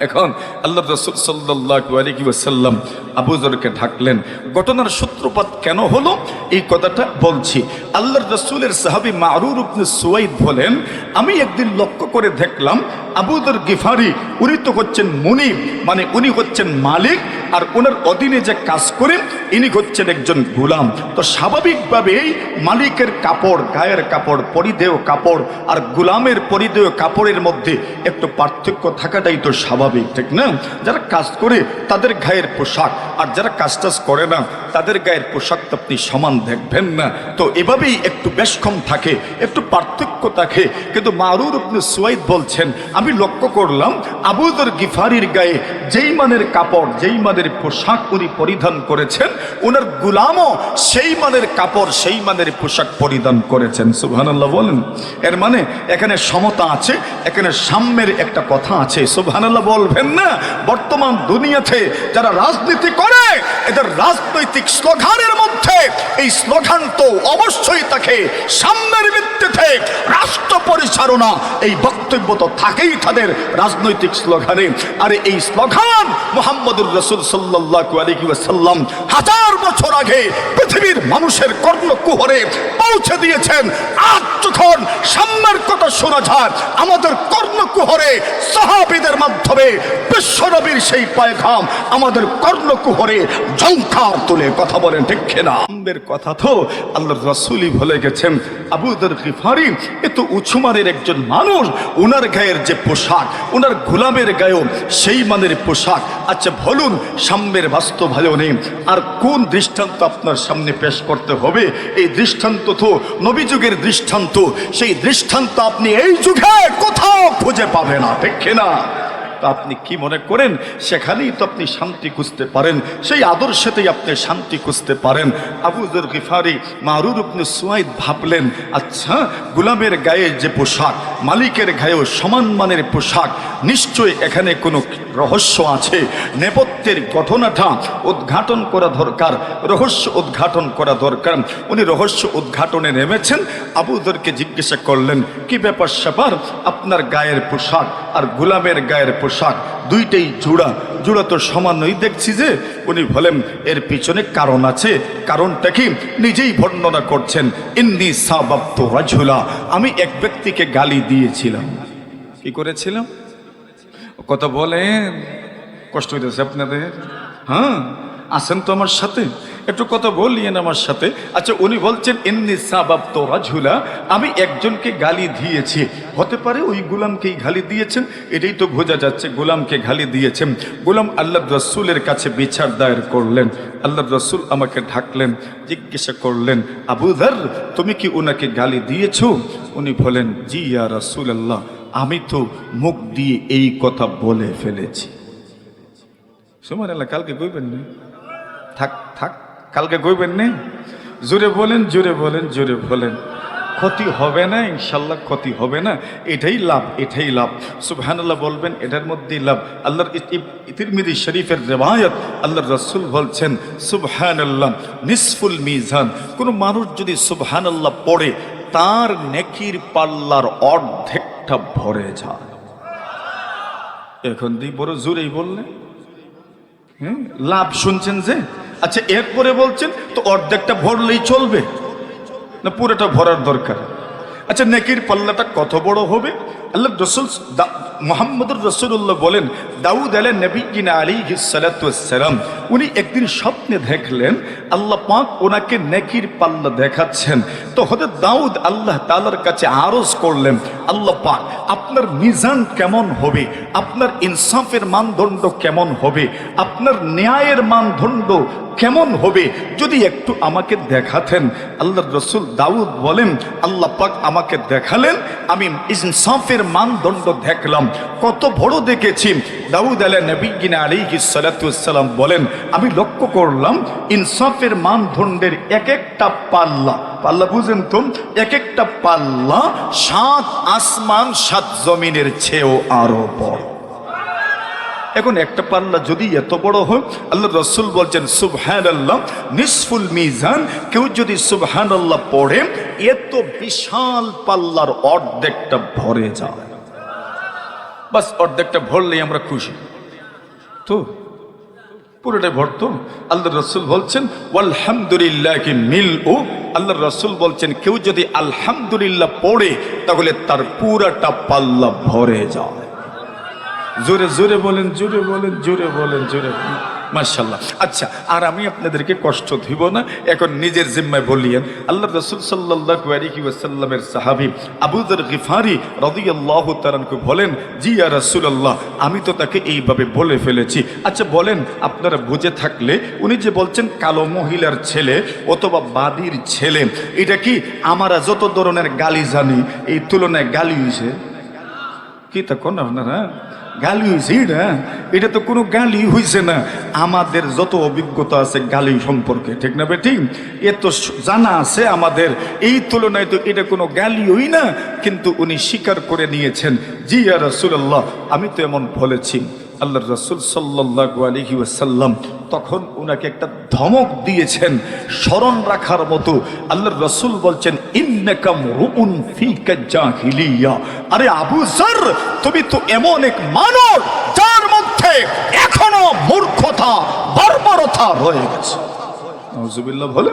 এখন আল্লাহ রাসূল সাল্লাল্লাহু আলাইহি ওয়াসাল্লাম আবু যরকে ডাকলেন। ঘটনার সূত্রপাত কেন হলো এই কথাটা বলছি। আল্লাহর রাসূলের সাহাবী মারুর ইবনে সুওয়াইদ বলেন, আমি একদিন লক্ষ্য করে দেখলাম আবু যর গিফারি উনি তো হচ্ছেন মুনিব, মানে উনি হচ্ছেন মালিক, আর ওনার অধীনে যে কাজ করেন ইনি হচ্ছেন একজন গোলাম। তো স্বাভাবিকভাবেই মালিকের কাপড়, গায়ের কাপড়, পরিধেয় কাপড় আর গোলামের পরিধেয় কাপড়ের মধ্যে একটু পার্থক্য থাকাটাই তো স্বাভাবিক, ঠিক না? যারা কাজ করে তাদের গায়ের পোশাক, আর যারা কাজ টাজ করে না তাদের গায়ের পোশাক তো আপনি সমান দেখবেন না। তো এভাবেই একটু বেশ কম থাকে, একটু পার্থক্য থাকে। কিন্তু মারুর ইবনে সুওয়াইদ বলছেন, আমি লক্ষ্য করলাম আবু যর গিফারির গায়ে যেই মানের কাপড়, যেই মানের পোশাক উনি পরিধান করেছেন, ওনার গোলামও সেই মানের কাপড়, সেই মানের পোশাক পরিধান করেছেন। সুবহানাল্লাহ বলেন। এর মানে এখানে সমতা আছে, এখানে সাম্যের একটা কথা আছে। সুবহানাল্লাহ বলবেন না? বর্তমান দুনিয়াতে যারা রাজনীতি করে এদের রাজনৈতিক স্লোগানের মধ্যে এই স্লোগান তো অবশ্যই থাকে সাম্যের ভিত্তিতে রাষ্ট্র পরিচালনা, এই বক্তব্য তো থাকেই তাদের রাজনৈতিক স্লোগানে। আর এই স্লোগান মুহাম্মদুর রাসূল সাল্লাল্লাহু আলাইহি ওয়াসাল্লাম 1000 বছর আগে পৃথিবীর মানুষের কর্ণকুহরে পৌঁছে দিয়েছেন। আজ যখন সাম্যের কথা শোনা যায় আমাদের কর্ণকুহরে সাহাবীদের মাধ্যমে বিশ্বনবীর সেই পয়গাম আমাদের কর্ণকুহরে ঝংকার তুলে, কথা বলেন ঠিক না? সাম্যের কথা তো আল্লাহর রাসূলই বলে গেছেন। আবু যর গিফারি এত উঁচু মানের একজন মানুষ, ওনার গায়ের যে পোশাক, ওনার গোলামের গায়েও সেই মানের পোশাক। আচ্ছা বলুন, সাম্যের বাস্তবায়নে আর কোন দৃষ্টান্ত আপনার সামনে পেশ করতে হবে? এই দৃষ্টান্ত তো নবী যুগের দৃষ্টান্ত, সেই দৃষ্টান্ত আপনি এই যুগে কোথাও খুঁজে পাবেন না, ঠিক না? আপনি কি মনে করেন সেখানেই তো আপনি শান্তি খুঁজতে পারেন, সেই আদর্শেতেই আপনি শান্তি খুঁজতে পারেন? আবু যর গিফারি মারুর ইবনে সুওয়াইদ ভাবলেন, আচ্ছা গোলামের গায়ে যে পোশাক, মালিকের গায়েও সমান মানের পোশাক, নিশ্চয়ই এখানে কোনো রহস্য আছে। নেপথ্যের ঘটনাটা উদ্ঘাটন করা দরকার, রহস্য উদ্ঘাটন করা দরকার। উনি রহস্য উদ্ঘাটনে নেমেছেন। আবু যরকে জিজ্ঞাসা করলেন, কি ব্যাপার স্যাপার, আপনার গায়ের পোশাক আর গোলামের গায়ের পোশাক দুইটাই জোড়া, জোড়া তো সমানই দেখছি যে। উনি বলেন, এর পিছনে কারণ আছে। কারণটা কি? নিজেই বর্ণনা করছেন, ইন্নী সাবাবতু রাজুলা, আমি এক ব্যক্তিকে গালি দিয়েছিলাম। কি করেছিলাম? কথা বলেন, কষ্ট হইতেছে আপনাদের? হ্যাঁ, আসেন তো আমার সাথে, একটু কথা বলিয়েন আমার সাথে। আচ্ছা, উনি বলছেন ইন্নী সাবাবতু রাজুলা, আমি একজনকে গালি দিয়েছি। হতে পারে ওই গোলামকেই গালি দিয়েছেন, এটাই তো বোঝা যাচ্ছে গোলামকে গালি দিয়েছেন। গোলাম আল্লাহর রাসূলের কাছে বিচার দায়ের করলেন। আল্লাহর রাসূল আমাকে ডাকলেন, জিজ্ঞাসা করলেন, আবু যর তুমি কি ওনাকে গালি দিয়েছো? উনি বলেন, জি ইয়া রাসূলুল্লাহ, আমি তো মুখ দিয়ে এই কথা বলে ফেলেছি। সুবহানাল্লাহ, কালকে কইবেন না? থাক থাক, কালকে কইবেন না? জোরে বলেন, জোরে বলেন, জোরে বলেন। ক্ষতি হবে না, ইনশাল্লাহ ক্ষতি হবে না। এটাই লাভ, এটাই লাভ। সুবহানাল্লাহ বলবেন, এটার মধ্যেই লাভ। আল্লাহর তিরমিজি শরীফের রিওয়ায়াত, আল্লাহর রাসূল বলছেন, সুবহানাল্লাহ নিসফুল মিজান। কোনো মানুষ যদি সুবহানাল্লাহ পড়ে তার নেকির পাল্লার অর্ধেকটা ভরে যায়। এখন দি বড় জোরেই বললেন, হ্যাঁ লাভ শুনছেন যে? আচ্ছা, এরপরে বলছেন তো অর্ধেকটা ভরলেই চলবে না পুরোটা ভরার দরকার? আচ্ছা, নেকির পাল্লাটা কত বড় হবে? আল্লাহ রসুল মুহাম্মদুর রাসূলুল্লাহ বলেন, দাউদ আলাইহিস সালাতু ওয়াস সালাম উনি একদিন স্বপ্নে দেখলেন আল্লাহ পাক ওনাকে নেকির পাল্লা দেখাচ্ছেন। তো হযরত দাউদ আল্লাহ তাআলার কাছে আরজ করলেন, আল্লাহ পাক আপনার মিজান কেমন হবে, আপনার ইনসাফের মানদণ্ড কেমন হবে, আপনার ন্যায়ের মানদণ্ড কেমন হবে, যদি একটু আমাকে দেখাতেন। আল্লাহর রাসূল দাউদ বলেন, আল্লাহ পাক আমাকে দেখালেন, আমি ইনসাফের মানদণ্ড দেখলাম। কত বড় দেখেছি। দাউদ আলাইহিস সালাতু ওয়াস সালাম বলেন, আমি লক্ষ্য করলাম ইনসাফের মানদণ্ডের এক একটা পাল্লা, পাল্লা বুঝেন তো, এক একটা পাল্লা 7 আসমান 7 জমিনের চেয়েও আরো বড়। এখন একটা পাল্লা যদি এত বড় হয়, আল্লাহ রাসূল বলছেন সুবহানাল্লাহ নিসফুল মিজান, কেউ যদি সুবহানাল্লাহ পড়ে এত বিশাল পাল্লার অর্ধেকটা ভরে যায়। বাস অর্ধেকটা ভরলেই আমরা খুশি, তো পুরোটাই ভরতো। আল্লাহ রাসূল বলছেন ওয়ালহামদুলিল্লাহি মিলউ, আল্লাহ রাসূল বলছেন কেউ যদি আলহামদুলিল্লাহ পড়ে তাহলে তার পুরাটা পাল্লা ভরে যায়। জোরে জোরে বলেন, জোরে বলেন, জোরে বলেন, জোরে বলেন, মাশাআল্লাহ। আচ্ছা, আর আমি আপনাদেরকে কষ্ট দিব না, এখন নিজের জিম্মায় বলিয়েন। আল্লাহ রাসূল সাল্লাল্লাহু আলাইহি ওয়াসাল্লামের সাহাবী আবু যর গিফারি রাদিয়াল্লাহু তাআলা আনহু বলেন, জি ইয়া রাসূলুল্লাহ, আমি তো তাকে এইভাবে বলে ফেলেছি। আচ্ছা বলেন, আপনারা বুঝে থাকলে উনি যে বলছেন কালো মহিলার ছেলে অথবা বাদীর ছেলে, এটা কি আমরা যত ধরনের গালি জানি এই তুলনায় গালি হইছে? কি তা কোন আপনারা গালি হয়েছে? এটা তো কোনো গালি হয়েছে না। আমাদের যত অভিজ্ঞতা আছে গালি সম্পর্কে, ঠিক না বেঠিক, এ তো জানা আছে আমাদের, এই তুলনায় তো এটা কোনো গালিই না। কিন্তু উনি স্বীকার করে নিয়েছেন, জি ইয়া রাসূলুল্লাহ, আমি তো এমন বলেছি। আল্লাহর রাসূল সাল্লাল্লাহু আলাইহি ওয়াসাল্লাম তখন উনাকে একটা ধমক দিয়েছেন স্মরণ রাখার মতো। আল্লাহর রাসূল বলছেন, ইন্নাকা মুরউন ফিকা জাহিলিয়া, আরে আবু যর, তুমি তো এমন এক মানব যার মধ্যে এখনো মূর্খতা বর্বরতা রয়ে গেছে। নাউজুবিল্লাহ বলে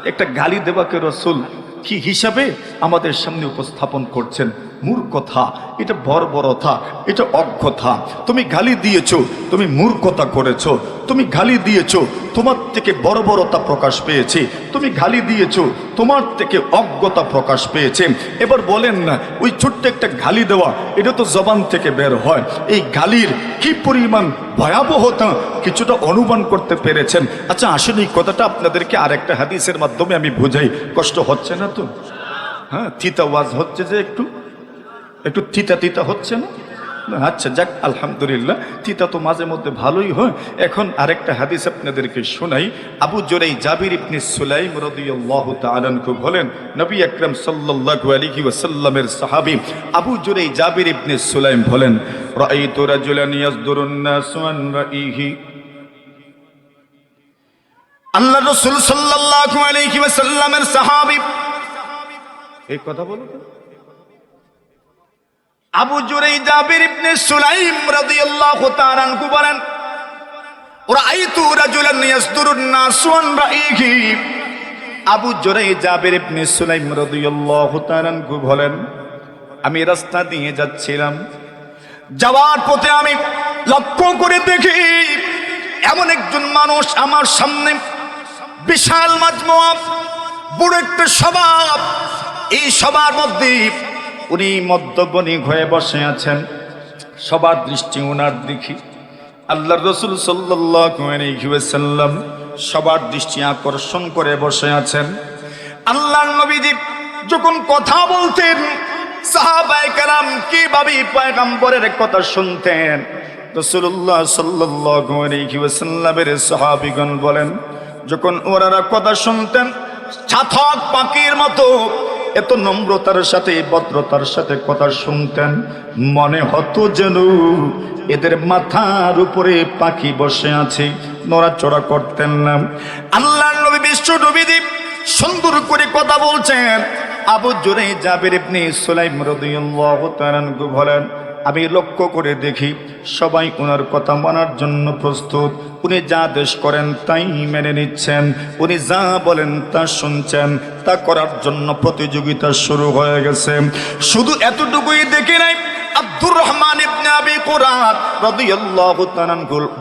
একটা গালি দেবাকে রাসূল কি হিসাবে আমাদের সামনে উপস্থাপন করছেন? মূর্খতা, এটা বর্বরতা, এটা অজ্ঞতা। তুমি গালি দিয়েছো, তুমি মূর্খতা করেছো, তুমি গালি দিয়েছো, তোমার থেকে বর্বরতা প্রকাশ পেয়েছে, তুমি গালি দিয়েছো, তোমার থেকে অজ্ঞতা প্রকাশ পেয়েছে। এবার বলেন না, ওই ছোট্ট একটা গালি দেওয়া, এটা তো জবান থেকে বের হয়, এই গালির কি পরিমাণ ভয়াবহতা কিছুটা অনুমান করতে পেরেছেন? আচ্ছা আসলে এই কথাটা আপনাদেরকে আরেকটা হাদিসের মাধ্যমে আমি বুঝাই, কষ্ট হচ্ছে না তো? হ্যাঁ, তিতা ওয়াজ হচ্ছে যে একটু একটু তিতা তিতা হচ্ছে না? আচ্ছা যাক, আলহামদুলিল্লাহ, তিতা তো মাঝে মধ্যে ভালোই হয়। এখন আরেকটা হাদিস আপনাদেরকে শোনাই। আবু জুরাই জাবির ইবনে সুলাইম রাদিয়াল্লাহু তাআলা আনহু বলেন, নবী আকরাম সাল্লাল্লাহু আলাইহি ওয়াসাল্লামের সাহাবী আবু জুরাই জাবির ইবনে সুলাইম বলেন, রাআইতু রাজুলান ইয়াসদুরুন নাসু আন রাইহি, আল্লাহ রাসূল সাল্লাল্লাহু আলাইহি ওয়াসাল্লামের সাহাবী এই কথা বলো। আবু জুরাই জাবির ইবনে সুলাইম রাদিয়াল্লাহু তাআলা আনহু বলেন, রাআইতু রাজুলান ইয়াসদুরুন নাসু আন রাইহি। আবু জুরাই জাবির ইবনে সুলাইম রাদিয়াল্লাহু তাআলা আনহু বলেন, আমি রাস্তা দিয়ে যাচ্ছিলাম, যাওয়ার পথে আমি লক্ষ্য করে দেখি এমন একজন মানুষ আমার সামনে, বিশাল মাজমুয়া, বড় একটা সভা, এই সবার মধ্যে উনি মধ্যবনী হয়ে বসে আছেন, সবার দৃষ্টি ওনার দিকে। আল্লাহর রাসূল সাল্লাল্লাহু আলাইহি ওয়াসাল্লাম সবার দৃষ্টি আকর্ষণ করে বসে আছেন। আল্লাহর নবীজি যখন কথা বলতেন, সাহাবায়ে কেরাম কিভাবে পয়গম্বরের কথা শুনতেন। রাসূলুল্লাহ সাল্লাল্লাহু আলাইহি ওয়াসাল্লামের সাহাবীগণ বলেন, যখন ওনারা কথা শুনতেন চাতক পাখির মতো এত নম্রতার সাথে, ভদ্রতার সাথে কথা শুনতেন, মনে হতো যেন এদের মাথার উপরে পাখি বসে আছে, নড়াচড়া করতেন না। আল্লাহর নবী বিশ্ব নবীজি সুন্দর করে কথা বলছেন। আবু জুরাই জাবির ইবনে সুলাইম রাদিয়াল্লাহু তাআলা আনহু বলেন, আমি লক্ষ্য করে দেখি সবাই ওনার কথা মানার জন্য প্রস্তুত। উনি যা আদেশ করেন তাই মেনে নিচ্ছেন, উনি যা বলেন তা শুনছেন, তা করার জন্য প্রতিযোগিতা শুরু হয়ে গেছে। শুধু এতটুকুই দেখি নাই। আব্দুর রহমান ইবনে আবি কুরাত রাদিয়াল্লাহু তাআলা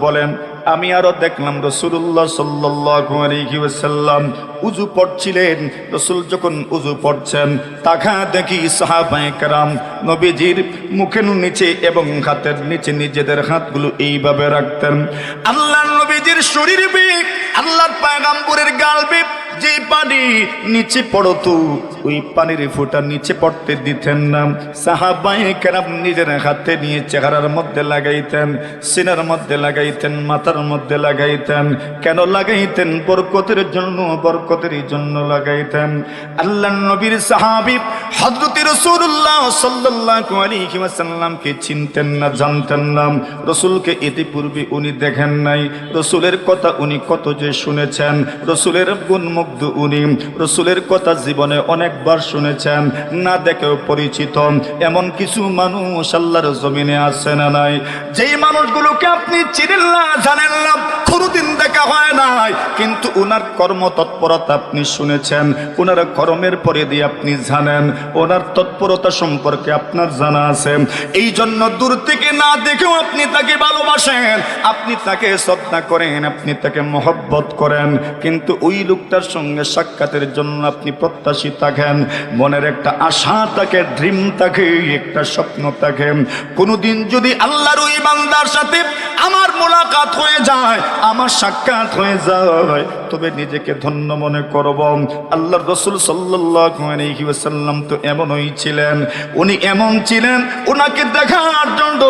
বলেন, আমি আরো দেখলাম রাসূলুল্লাহ সাল্লাল্লাহু আলাইহি ওয়াসাল্লাম উযু পড়ছিলেন। রাসূল যখন উযু পড়ছেন, তাকা দেখি সাহাবায়ে কেরাম নবীজির মুখের নিচে এবং হাতের নিচে নিজেদের হাতগুলো এইভাবে রাখতেন। আল্লাহর নবীজির শরীরে আল্লাহর পয়গম্বরের গালবে যে পানি নিচে পড়তো, ওই পানির ফোঁটা নিচে পড়তে দিতেন না। সাহাবায়ে কেরাম নিজের হাতে নিয়ে চেহারার মধ্যে লাগাইতেন, সিনার মধ্যে লাগাইতেন, মাথার মধ্যে লাগাইতেন। কেন লাগাইতেন? বরকতের জন্য, বরকতের জন্য লাগাইতেন। আল্লাহর নবীর সাহাবী হযরত রাসূলুল্লাহ সাল্লাল্লাহু আলাইহি ওয়াসাল্লামকে চিনতেন না, জানতেন না। রাসূলকে ইতিপূর্বে উনি দেখেন নাই, রাসূলের কথা উনি কত যে শুনেছেন, রাসূলের গুণমুগ্ধ উনি, রাসূলের কথা জীবনে অনেকবার শুনেছেন, না দেখেও পরিচিত। এমন কিছু মানুষ আল্লাহর জমিনে আছে না নাই? যেই মানুষগুলোকে আপনি চিনেন না, জানেন না, কোনোদিন দেখা হয় নাই, কিন্তু ওনার কর্মতৎপরতা আপনি শুনেছেন, ওনার কর্মের পরে দিয়ে আপনি জানেন, ওনার তৎপরতা সম্পর্কে আপনার জানা আছে। এই জন্য দূর থেকে না দেখেও আপনি তাকে ভালোবাসেন, আপনি তাকে শ্রদ্ধা করেন, আপনি তাকে মহব্বত করেন। কিন্তু ওই লোকটার সঙ্গে সাক্ষাতের জন্য আপনি প্রত্যাশী থাকেন, মনের একটা আশা থাকে, ড্রিম থাকে, একটা স্বপ্ন থাকে। কোনোদিন যদি আল্লাহর ওই বান্দার সাথে আমার মোলাকাত হয়ে যায়, আমার সাক্ষাৎ হয়ে যায়, তবে নিজেকে ধন্য মনে করব। আল্লাহর রাসূল সাল্লাল্লাহু আলাইহি ওয়াসাল্লাম তো এমনই ছিলেন। উনি এমন ছিলেন, ওনাকে দেখার জন্য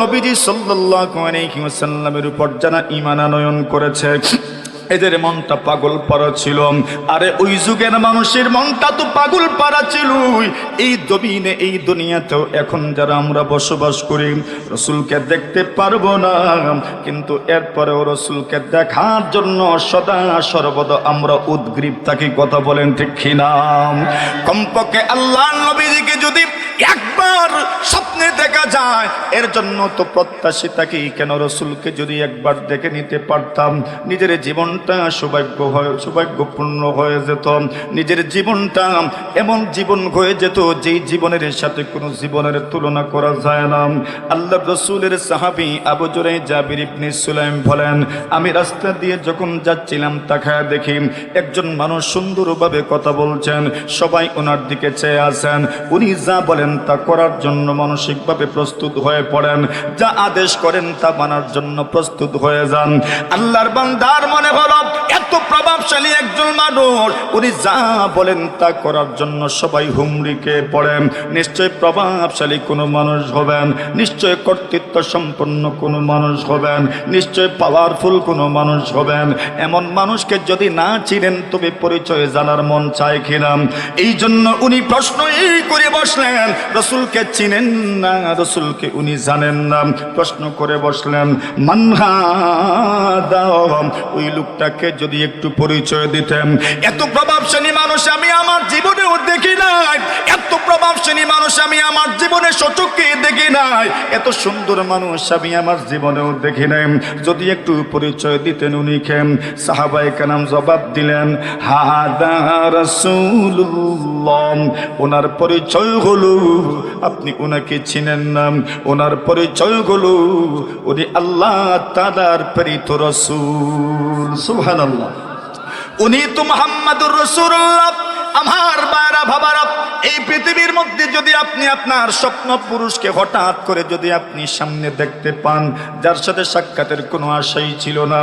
নবীজি সাল্লাল্লাহু আলাইহি ওয়াসাল্লামের উপর যারা ঈমান আনয়ন করেছে, এদের মনটা পাগল পারা ছিল। আরে ওই যুগের মানুষের মনটা তো পাগল পারা ছিল। এই জমিনে, এই দুনিয়াতেও এখন যারা আমরা বসবাস করি, রাসূলকে দেখতে পারবো না, কিন্তু এরপরেও রাসূলকে দেখার জন্য সদা সর্বদা আমরা উদ্গ্রীব থাকি। কথা বলেন ঠিক কিনা? কমপক্ষে আল্লাহর নবীজিকে যদি একবার স্বপ্নে দেখা যায়, এর জন্য তো প্রত্যাশী থাকি। কেন? রাসূলকে যদি একবার দেখে নিতে পারতাম, নিজের জীবনটা সৌভাগ্যপূর্ণ হয়ে যেত। নিজের জীবনটা এমন জীবন হয়ে যেত, যেই জীবনের সাথে কোনো জীবনের তুলনা করা যায় না। আল্লাহর রাসূলের সাহাবী আবু জুরাইজ জাবির ইবনে সুলাইম বলেন, আমি রাস্তা দিয়ে যখন যাচ্ছিলাম, তাকায় দেখি একজন মানুষ সুন্দরভাবে কথা বলছেন, সবাই ওনার দিকে চেয়ে আছেন। উনি যা বলেন তা করার জন্য মানসিকভাবে প্রস্তুত হয়ে পড়েন, যা আদেশ করেন তা মানার জন্য প্রস্তুত হয়ে যান। আল্লাহর বান্দার মনে হলো এত প্রভাবশালী একজন মানুষ, উনি যা বলেন তা করার জন্য সবাই হুমড়িকে পড়েন। নিশ্চয় প্রভাবশালী কোনো মানুষ হবেন, নিশ্চয় কর্তৃত্ব সম্পন্ন কোনো মানুষ হবেন, নিশ্চয় পাওয়ারফুল কোনো মানুষ হবেন। এমন মানুষকে যদি না চিনেন, তবে পরিচয় জানার মন চায় কিনা? এই জন্য উনি প্রশ্ন এই করে বসলেন, রাসূলকে চিনেন না, রাসূলকে উনি জানেন না। প্রশ্ন করে বসলেন, মান হাদা? ওই লোকটাকে যদি একটু পরিচয় দিতেন। এত প্রভাবশালী মানুষ আমি আমার জীবনেও দেখি নাই, এত প্রভাবশালী মানুষ আমি আমার জীবনে সচক্ষে দেখি নাই, এত সুন্দর মানুষ আমি আমার জীবনেও দেখি নাই। যদি একটু পরিচয় দিতেন উনিকে। সাহাবায়ে কেরাম জবাব দিলেন, হাদা রাসূলুল্লাহ। ওনার পরিচয় হলো, আপনি ওনাকে চিনেন না, ওনার পরিচয় হলো উনি আল্লাহ তাআলার প্রেরিত রাসূল। সুবহানাল্লাহ। উনি তো মুহাম্মাদুর রাসূলুল্লাহ। আমার বায়রা ভাবারা, এই পৃথিবীর মধ্যে যদি আপনি আপনার স্বপ্ন পুরুষকে হঠাৎ করে যদি আপনি সামনে দেখতে পান, যার সাথে সাক্ষাতের কোনো আশাই ছিল না,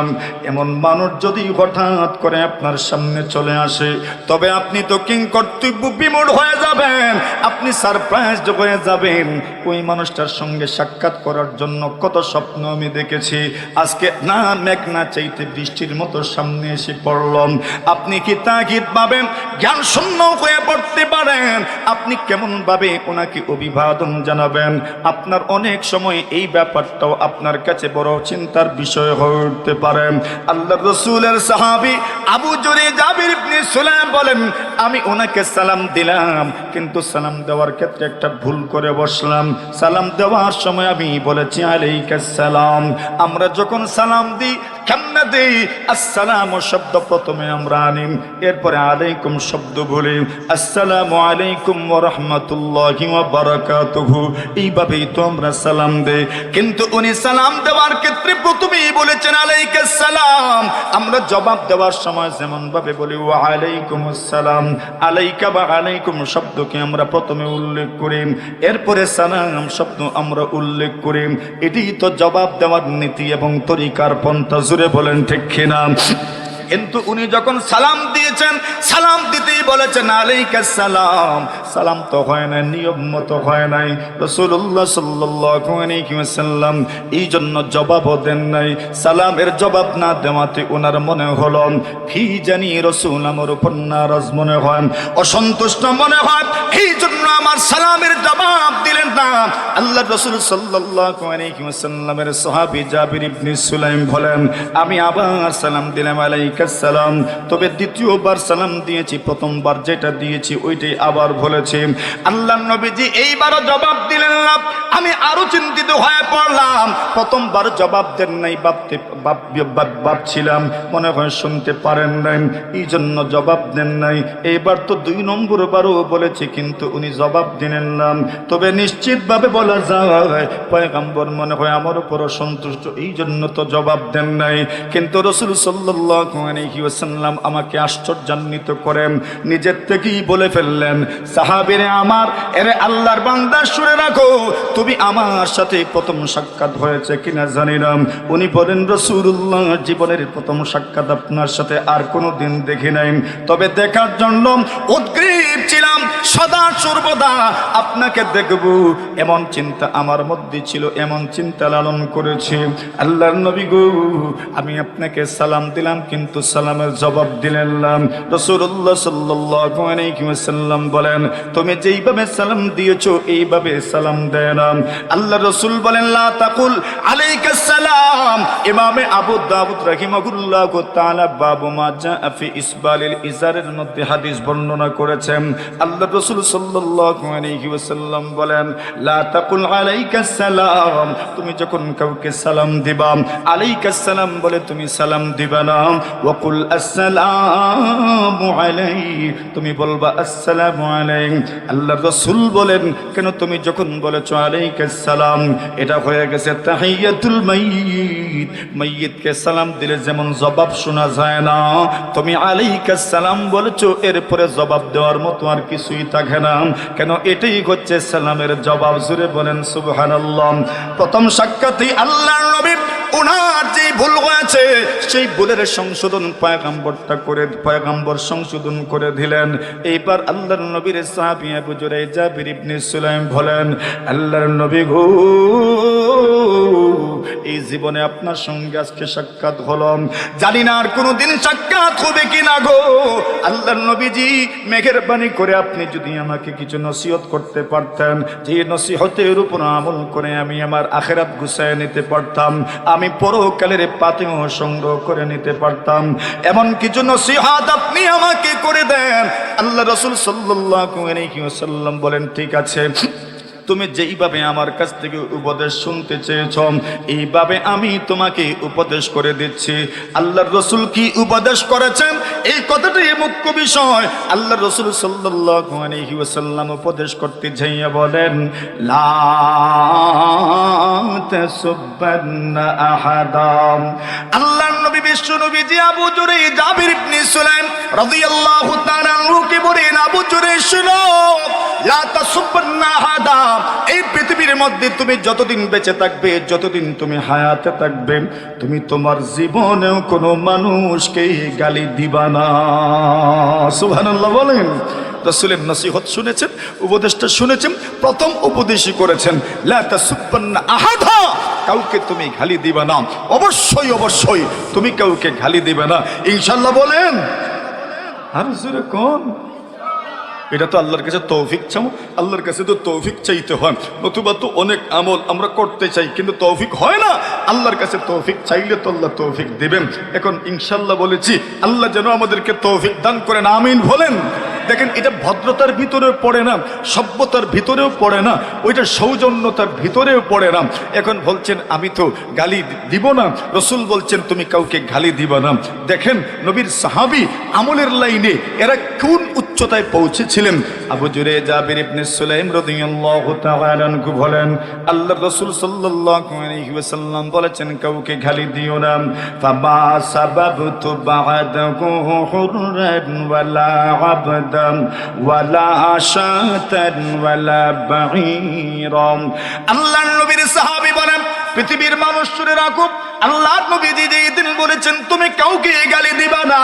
এমন মানুষ যদি হঠাৎ করে আপনার সামনে চলে আসে, তবে আপনি তো কিংকর্তব্য বিমূঢ় হয়ে যাবেন, আপনি সারপ্রাইজড হয়ে যাবেন। ওই মানুষটার সঙ্গে সাক্ষাৎ করার জন্য কত স্বপ্ন আমি দেখেছি, আজকে না মেঘ না চাইতে বৃষ্টির মতো সামনে এসে পড়লাম। আপনি কি তাগিদ পাবেন, জ্ঞান শূন্য হয়ে পড়তে পারেন। আপনি কেমন ভাবে ওনাকে অভিবাদন জানাবেন? আপনার অনেক সময় এই ব্যাপারটাও আপনার কাছে বড় চিন্তার বিষয় হয়ে উঠতে পারে। আল্লাহর রাসূলের সাহাবী আবু জুরাইজ জাবির ইবনে সুলাইম বলেন, আমি ওনাকে সালাম দিলাম, কিন্তু সালাম দেওয়ার ক্ষেত্রে একটা ভুল করে বসলাম। সালাম দেওয়ার সময় আমি বলেছি আলাইকাস সালাম। আমরা যখন সালাম দিই, না দেই, আসসালামু শব্দ প্রথমে আমরা আনি, এরপরে আলাইকুম শব্দ বলি, আসসালামু আলাইকুম ওয়া রাহমাতুল্লাহি ওয়া বারাকাতুহু, এইভাবেই তো আমরা সালাম দেই। কিন্তু উনি সালাম দেওয়ার ক্ষেত্রে প্রথমেই বলেছেন আলাইকাস সালাম। আমরা জবাব দেওয়ার সময় যেমন ভাবে বলি ওয়া আলাইকুমুস সালাম, আলাইকা বা আলাইকুম শব্দকে আমরা প্রথমে উল্লেখ করি, এরপরে সালাম শব্দ আমরা উল্লেখ করি। এটাই তো জবাব দেওয়ার নীতি এবং তরিকার পন্থা। জুড়ে বলেন ঠিক কিনা? কিন্তু উনি যখন সালাম দিয়েছেন, সালাম দিতেই বলেছেন আলাইকাস সালাম। সালাম তো হয় না, নিয়ম মতো হয় নাই। রাসূলুল্লাহ সাল্লাল্লাহু আলাইহি ওয়াসাল্লাম এই জন্য জবাবও দেন নাই। সালামের জবাব না দেওয়াতে ওনার মনে হলো কি জানি রাসূল আমার উপর নারাজ মনে হয়, অসন্তুষ্ট মনে হয়, এই জন্য আমার সালামের জবাব দিলেন না। আল্লাহর রাসূল সাল্লাল্লাহু আলাইহি ওয়াসাল্লামের সাহাবী জাবির ইবনে সুলাইম বলেন, আমি আবার সালাম দিলাম আলাইকাস সালাম, তবে দ্বিতীয়বার সালাম দিয়েছি, প্রথমবার যেটা দিয়েছি ওইটাই আবার বলেছি। আল্লাহর নবীজি এইবারও জবাব দিলেন না। আমি আরো চিন্তিত হয়ে পড়লাম, প্রথমবার জবাব দেন নাই, ভাবছিলাম মনে হয় শুনতে পারেন নাই, এই জন্য জবাব দেন নাই। এইবার তো 2 নম্বর বারও বলেছি, কিন্তু উনি জবাব দিলেন না। তবে নিশ্চিতভাবে বলা যায় পয়গম্বর মনে হয় আমার উপর সন্তুষ্ট, এই জন্য তো জবাব দেন নাই। কিন্তু রাসূল সাল্লাল্লাহু আলাইহি ওয়াসাল্লাম আমাকে আশ্চর্যান্বিত করেন, নিজের থেকেই বলে ফেললেন, সাহাবীরে আমার, এরে আল্লাহর বান্দা শুনে রাখো, তুমি আমার সাথে প্রথম সাক্ষাৎ হয়েছে কিনা জানি না। উনি বলেন, রাসূলুল্লাহ জীবনের প্রথম সাক্ষাৎ আপনার সাথে আর কোনো দিন দেখি নাই, তবে দেখার জন্য উদ্গ্রীব ছিলাম, সদা সর্বদা আপনাকে দেখব এমন চিন্তা আমার মধ্যে ছিল, এমন চিন্তা লালন করেছি। আল্লাহর নবী গো, আমি আপনাকে সালাম দিলাম, কিন্তু সালামের জবাব দিলেন না। রাসূলুল্লাহ সাল্লাল্লাহু আলাইহি ওয়াসাল্লাম বলেন, তুমি যেইভাবে সালাম দিয়েছো এইভাবে সালাম দেয় না। আল্লাহ রাসূল বলেন, লা তাকুল আলাইকাস সালাম। ইমামে আবু দাউদ রাহিমাহুল্লাহু তাআলা বাবু মা জাআ ফি ইসবালিল ইজারের মধ্যে হাদিস বর্ণনা করেছেন। আল্লাহ রাসূল সাল্লাল্লাহু আলাইহি ওয়াসাল্লাম বলেন, লা তাকুল আলাইকাস সালাম, তুমি যখন কাউকে সালাম দিবা, আলাইকাস সালাম বলে তুমি সালাম দিবা না। ওয়াকুল আসসালামু আলাইহি, তুমি বলবা আসসালামু আলাইহি। আল্লাহর রাসূল বলেন, কেন তুমি যখন বলেছো আলাইকাস সালাম, এটা হয়ে গেছে তাহিয়াতুল মাইয়িত। মাইয়িতকে সালাম দিলে যেমন জবাব শোনা যায় না, তুমি আলাইকাস সালাম বলেছো, এরপরে জবাব দেওয়ার মতো আর কিছুই থাকে না। কেন? এটাই হচ্ছে সালামের জবাব। জুড়ে বলেন সুবহানাল্লাহ। প্রথম সাক্ষাতেই আল্লাহর নবী ওনার যে ভুল হয়েছে সেই ভুলের সংশোধন পয়গম্বর সংশোধন করে দিলেন। এইবার আল্লাহর নবীর সাহাবী আবু জুরাইজ জাবির ইবনে সুলাইম বলেন, আল্লাহর নবী গো, এই জীবনে আপনার সঙ্গে আজকে সাক্ষাৎ হলো, জানি না আর কোনোদিন সাক্ষাৎ হবে কিনা গো। আল্লাহর নবীজি মেহেরবানি করে আপনি যদি আমাকে কিছু নসিহত করতে পারতেন, যে নসিহতের উপর আমল করে আমি আমার আখিরাত গুছায় নিতে পারতাম, আমি পরকালের পাতেও সংগ্রহ করে নিতে পারতাম, এমন কিছু নসিহত আপনি আমাকে করে দেন। আল্লাহ রাসূল সাল্লাল্লাহু আলাইহি ওয়াসাল্লাম বলেন, ঠিক আছে, তুমি যেইভাবে আমার কাছ থেকে উপদেশ শুনতে চেয়েছ এইভাবে আমি তোমাকে উপদেশ করে দিচ্ছি। আল্লাহর রাসূল কি উপদেশ করেছেন এই কথাটাই মুখ্য বিষয়। আল্লাহর রাসূল সাল্লাল্লাহু আলাইহি ওয়াসাল্লাম উপদেশ করতে যাইয়া বলেন, লা তাসুববান্না আহাদাম। আল্লাহর নবী বিশ্ব নবীজি আবু জুরাইজ জাবির ইবনে সুলাইম রাদিয়াল্লাহু তাআলা আনহুকে বলেন, আবু জুরাইজ শুনো, লা তাসুববান্না আহাদাম, এই পৃথিবীর মধ্যে তুমি যতদিন বেঁচে থাকবে, যতদিন তুমি হায়াতে থাকবে, তুমি তোমার জীবনেও কোনো মানুষকে গালি দিবা না। সুবহানাল্লাহ বলেন। রাসূলের নসিহত শুনেছেন, উপদেশটা শুনেছেন, প্রথম উপদেশই করেছেন, লা তাসুববান্না আহাদা, কাউকে তুমি গালি দিবা না। অবশ্যই অবশ্যই তুমি কাউকে গালি দিবে না, ইনশাআল্লাহ বলেন। আর জোরে কোন, এটা তো আল্লাহর কাছে তৌফিক চাও, আল্লাহর কাছে তো তৌফিক চাইতে হয়, নতুবা তো অনেক আমল আমরা করতে চাই কিন্তু তৌফিক হয় না। আল্লাহর কাছে তৌফিক চাইলে তো আল্লাহ তৌফিক দেবেন। এখন ইনশাআল্লাহ বলেছি, আল্লাহ যেন আমাদেরকে তৌফিক দান করেন, আমিন বলেন। দেখেন এটা ভদ্রতার ভিতরেও পড়ে না, সভ্যতার ভিতরেও পড়ে না, ওইটা সৌজন্যতার ভিতরেও পড়ে না। এখন বলছেন আমি তো গালি দিব না, রসুল বলছেন তুমি কাউকে গালি দিবা না। দেখেন নবীর সাহাবী আমলের লাইনে এরা কোন উচ্চতায় পৌঁছেছিলেন। আবু জুরে জাবির ইবনে সুলাইম রাদিয়াল্লাহু তাআলা আনহু বলেন আল্লাহর রাসূল সাল্লাল্লাহু আলাইহি ওয়াসাল্লাম বলেছেন কাউকে গালি দিও না। ফামা সাবাবতু বা'দাহু হুররান ওয়ালা আবদান ওয়ালা শাতান ওয়ালা বাঈরাম। আল্লাহর নবীর সাহাবী বলেন পৃথিবীর মানুষ শুনে রাখো, আল্লাহ নবী যেদিন বলেছেন তুমি কাউকে গালি দিবা না,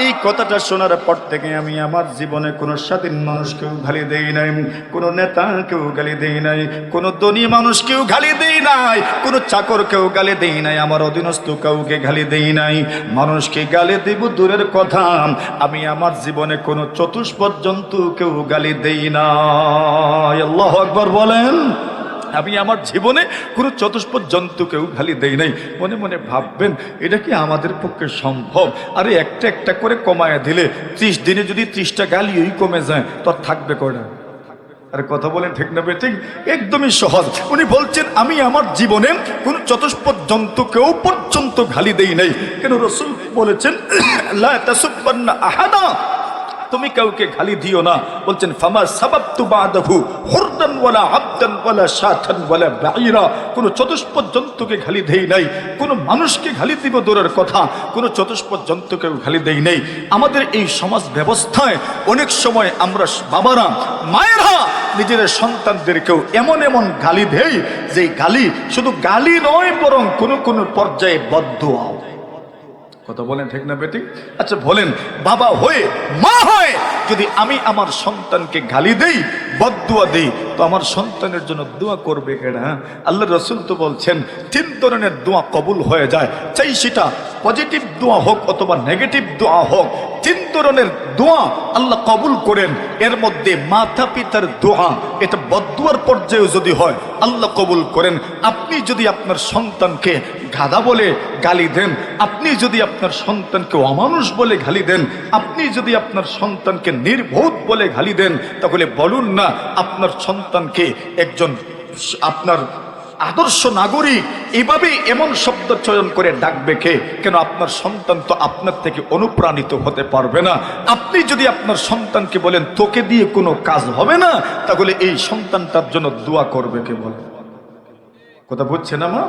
এই কথাটা শোনার পর থেকে আমি আমার জীবনে কোনো স্বাধীন মানুষকেও গালি দেই নাই, কোনো নেতাকেও গালি দেই নাই, কোনো ধনী মানুষকেও গালি দেই নাই, কোনো চাকরকেও গালি দেই নাই, আমার অধীনস্থ কাউকে গালি দেই নাই। মানুষকে গালি দেব দূরের কথা, আমি আমার জীবনে কোনো চতুষ্পদ জন্তুকেও গালি দেই না। আল্লাহু আকবার বলেন। আমি আমার জীবনে কোনো চতুষ্পদ জন্তুকেও গালি দেই নাই। মনে মনে ভাববেন এটা কি আমাদের পক্ষে সম্ভব? আরে একটা একটা করে কমায় দিলে 30 দিনে যদি 30টা গালিই কমে যায় তো থাকবে কয়টা? আরে কথা বলেন ঠিক না বেঠিক? একদমই সহজ। উনি বলছেন আমি আমার জীবনে কোনো চতুষ্পদ জন্তুকেও পর্যন্ত গালি দেই নাই। কেন? রাসূল বলেছেন লা তাসুব্বান্না আহাদা, তুমি কাউকে গালি দিও না। বলছেন ফামা সাবাবতু বা'দাহু হুরদান ওয়ালা আবদান ওয়ালা শাতান ওয়ালা বাঈরা, কোন চতুষ্পদ জন্তুকে গালি দেই নাই, কোন মানুষকে গালি দিব দূরের কথা, কোন চতুষ্পদ জন্তুকেও গালি দেই নাই। আমাদের এই সমাজ ব্যবস্থায় অনেক সময় আমরা বাবারা মায়েরা নিজের সন্তানদেরকেও এমন এমন গালি দেই যে গালি শুধু গালি নয় বরং কোন কোন পর্যায়ে বদদুয়াও। কথা বলেন ঠিক না বেটি? আচ্ছা বলেন বাবা হয়ে মা হয়ে যদি আমি আমার সন্তানকে গালি দেই বদদুয়া দেই তো আমার সন্তানের জন্য দোয়া করবে কেনা? আল্লাহর রাসূল তো বলছেন 3 ধরনের দোয়া কবুল হয়ে যায়, চাই সেটা পজিটিভ দোয়া হোক অথবা নেগেটিভ দোয়া হোক, 3 ধরনের দোয়া আল্লাহ কবুল করেন। এর মধ্যে মাতা পিতার দোয়া, এটা বদদুয়ার পর্যায়ে যদি হয় আল্লাহ কবুল করেন। আপনি যদি আপনার সন্তানকে গাধা বলে গালি দেন, আপনি যদি আপনার সন্তানকে অমানুষ বলে গালি দেন, আপনি যদি আপনার সন্তানকে নির্বোধ বলে গালি দেন, তাহলে বলুন না আপনার সন্তানকে একজন আপনার আদর্শ নাগরিক এভাবে এমন শব্দ চয়ন করে ডাকবে কে? কেন? আপনার সন্তান তো আপনার থেকে অনুপ্রাণিত হতে পারবে না। আপনি যদি আপনার সন্তানকে বলেন তোকে দিয়ে কোনো কাজ হবে না, তাহলে এই সন্তানটার জন্য দোয়া করবে কে? বলে কথা বুঝছেন না?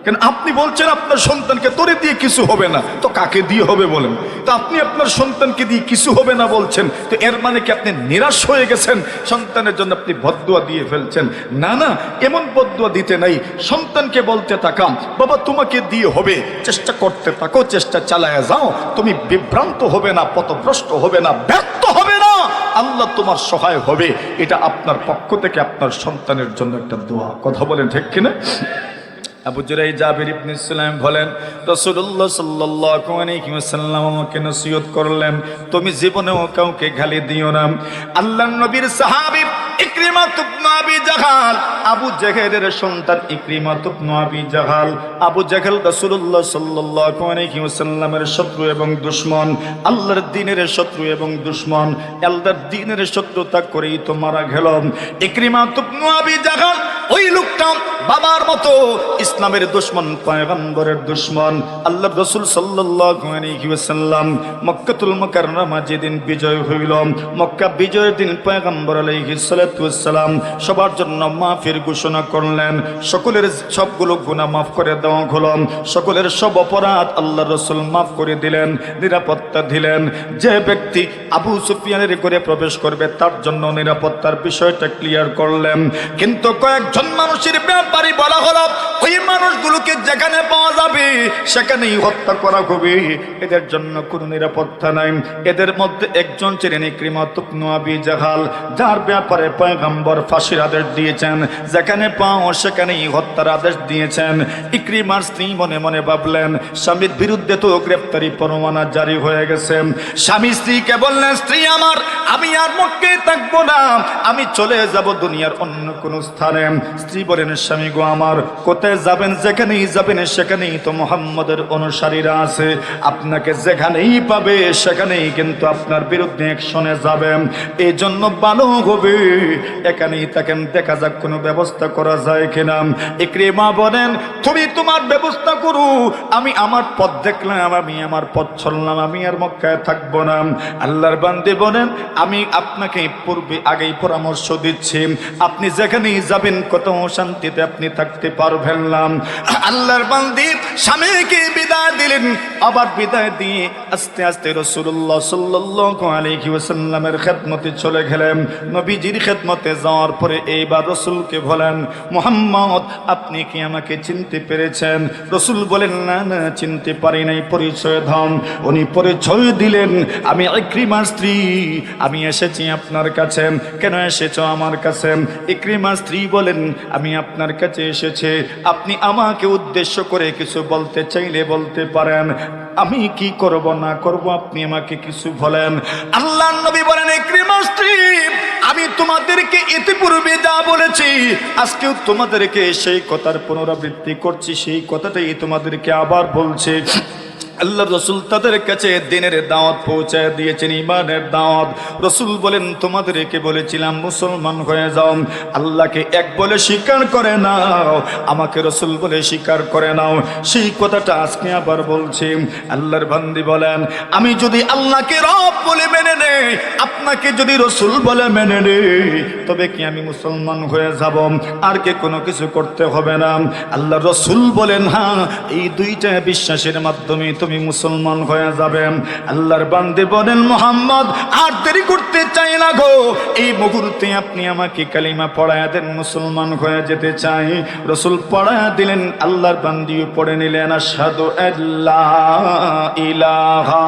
কেন আপনি বলছেন আপনার সন্তানকে তোরে দিয়ে কিছু হবে না, তো কাকে দিয়ে হবে বলেন? তো আপনি আপনার সন্তানকে দিয়ে কিছু হবে না বলছেন, তো এর মানে কি আপনি নিরাশ হয়ে গেছেন? সন্তানের জন্য আপনি বদদুয়া দিয়ে ফেলছেন? না না, এমন বদদুয়া দিতে নাই। সন্তানকে বলতে থাকাম বাবা তোমাকে দিয়ে হবে, চেষ্টা করতে থাকো, চেষ্টা চালায় যাও, তুমি বিভ্রান্ত হবে না, পথভ্রষ্ট হবে না, ব্যর্থ হবে না, আল্লাহ তোমার সহায় হবে। এটা আপনার পক্ষ থেকে আপনার সন্তানের জন্য একটা দোয়া। কথা বলেন ঠিক কিনা? আবু জুরাই জাবির ইবনে সুলাইম বলেন রাসূলুল্লাহ সাল্লাল্লাহু আলাইহি ওয়াসাল্লাম আমাকে নসিহত করলেন তুমি জীবনেও কাউকে গালি দিও না। আল্লাহর নবীর সাহাবী ইকরিমা ইবনে আবি জাহাল, আবু জেহেলের সন্তান ইকরিমা ইবনে আবি জাহাল, আবু জেহেল রাসূলুল্লাহ সাল্লাল্লাহু আলাইহি ওয়াসাল্লামের শত্রু এবং দুশমন, আল্লাহর দ্বীনের শত্রু এবং দুশমন, আল্লাহর দ্বীনের শত্রুতা করেই তো মারা গেল। ইকরিমা ইবনে আবি জাহাল ওই লোকটা বাবার মতো ইসলামের দুশমন, পয়গম্বরের দুশমন। আল্লাহর রাসূল সাল্লাল্লাহু আলাইহি ওয়াসাল্লাম মক্কাতুল মুকাররমা যেদিন বিজয় হইল, মক্কা বিজয়ের দিন পয়গম্বর আলাইহিস সালাতু ওয়াস সালাম সবার জন্য মাফের ঘোষণা করলেন। সকলের সবগুলো গুনাহ মাফ করে দেওয়া হলো, সকলের সব অপরাধ আল্লাহর রাসূল মাফ করে দিলেন, নিরাপত্তা দিলেন। যে ব্যক্তি আবু সুফিয়ানের ঘরে প্রবেশ করবে তার জন্য নিরাপত্তার বিষয়টা ক্লিয়ার করলেন। কিন্তু কয়েকজন মানুষের ব্যাপারে বলা হলো ওই মানুষগুলোকে যেখানে পাওয়া যাবে সেখানেই হত্যা করা হবে, এদের জন্য কোনো নিরাপত্তা নাই। এদের মধ্যে একজন ছিলেন ইকরিমা ইবনে আবি জাহাল, যার ব্যাপারে পয়গম্বর ফাঁসির আদেশ দিয়েছেন, যেখানে পাও সেখানেই হত্যার আদেশ দিয়েছেন। ইকরিমার স্ত্রী মনে মনে ভাবলেন স্বামীর বিরুদ্ধে তো গ্রেফতারি পরোয়ানা জারি হয়ে গেছে। স্বামী স্ত্রীকে বললেন স্ত্রী আমার, আমি আর মক্কায় থাকবো না, আমি চলে যাব দুনিয়ার অন্য কোনো স্থানে। স্ত্রী বলেন স্বামী গো আমার, কোথায় যাবেন যেখানেই যাবেন সেখানেই তো মুহাম্মদের অনুসারীরা আছে, আপনাকে যেখানেই পাবে সেখানেই কিন্তু আপনার বিরুদ্ধে অ্যাকশনে যাবে। এই জন্য ভালো হবে এখানেই থাকেন, দেখা যাক কোনো ব্যবস্থা করা যায় কিনা। ইকরিমা বলেন তুমি তোমার ব্যবস্থা করো, আমি আমার পথ দেখলাম, আমি আমার পথ চললাম, আমি আর মক্কায় থাকবো না। আল্লাহর বান্দী বলেন আমি আপনাকে পূর্বে আগেই পরামর্শ দিচ্ছি, আপনি যেখানেই যাবেন কত শান্তিতে আপনি থাকতে পারবেন না। আল্লাহর বান্দী স্বামীকে বিদায় দিলেন, আবার বিদায় দিয়ে আস্তে আস্তে রাসূলুল্লাহ সাল্লাল্লাহু আলাইহি ওয়াসাল্লামের খেদমতে চলে গেলেন। নবীজির খেদমতে যাওয়ার পরে এইবার রাসূলকে বলেন মুহাম্মদ আপনি কি আমাকে চিনতে পেরেছেন? রাসূল বলেন না না চিনতে পারি নাই, পরিচয় দাও। উনি পরিচয় দিলেন আমি ইকরিমার স্ত্রী, আমি এসেছি আপনার কাছে। কেন এসেছো আমার কাছে? ইকরিমার স্ত্রী বলেন আমি আপনার কাছে এসেছি, আপনি আমাকে উদ্দেশ্য করে কিছু বলতে চাইলে বলতে পারেন, আমি কি করব না করব আপনি আমাকে কিছু বলেন। আল্লাহর নবী বলেন ইকরিমার স্ত্রী আমি তোমাদেরকে ইতিপূর্বে যা বলেছি আজকেও তোমাদেরকে সেই কথার পুনরাবৃত্তি করছি, সেই কথাটাই তোমাদেরকে আবার বলছি। আল্লাহ রসুল তাদের কাছে দিনের দাওয়াত পৌঁছায় দিয়েছেন, ইমানের দাওয়াত। রসুল বলেন তোমাদেরকে বলেছিলাম মুসলমান হয়ে যাও, আল্লাহকে এক বলে স্বীকার করে নাও, আমাকে রসুল বলে স্বীকার করে নাও, সেই কথাটা আজকে আবার বলছি। আল্লাহর বান্দী বলেন আমি যদি আল্লাহকে রব বলে মেনে নেই, আপনাকে যদি রসুল বলে মেনে নেই, তবে কি আমি মুসলমান হয়ে যাব, আর কে কোনো কিছু করতে হবে না। আল্লাহ রসুল বলেন হ্যাঁ এই দুইটা বিশ্বাসের মাধ্যমে তুমি মুসলমান হয়ে যাবে। আল্লাহর বান্দী বলেন মুহাম্মদ আর দেরি করতে চাই না গো, এই মুহূর্তে আপনি আমাকে কালিমা পড়ায়া দেন, মুসলমান হয়ে যেতে চাই। রাসূল পড়ায়া দিলেন, আল্লাহর বান্দিও পড়ে নিলেন আশহাদু আল্লা ইলাহা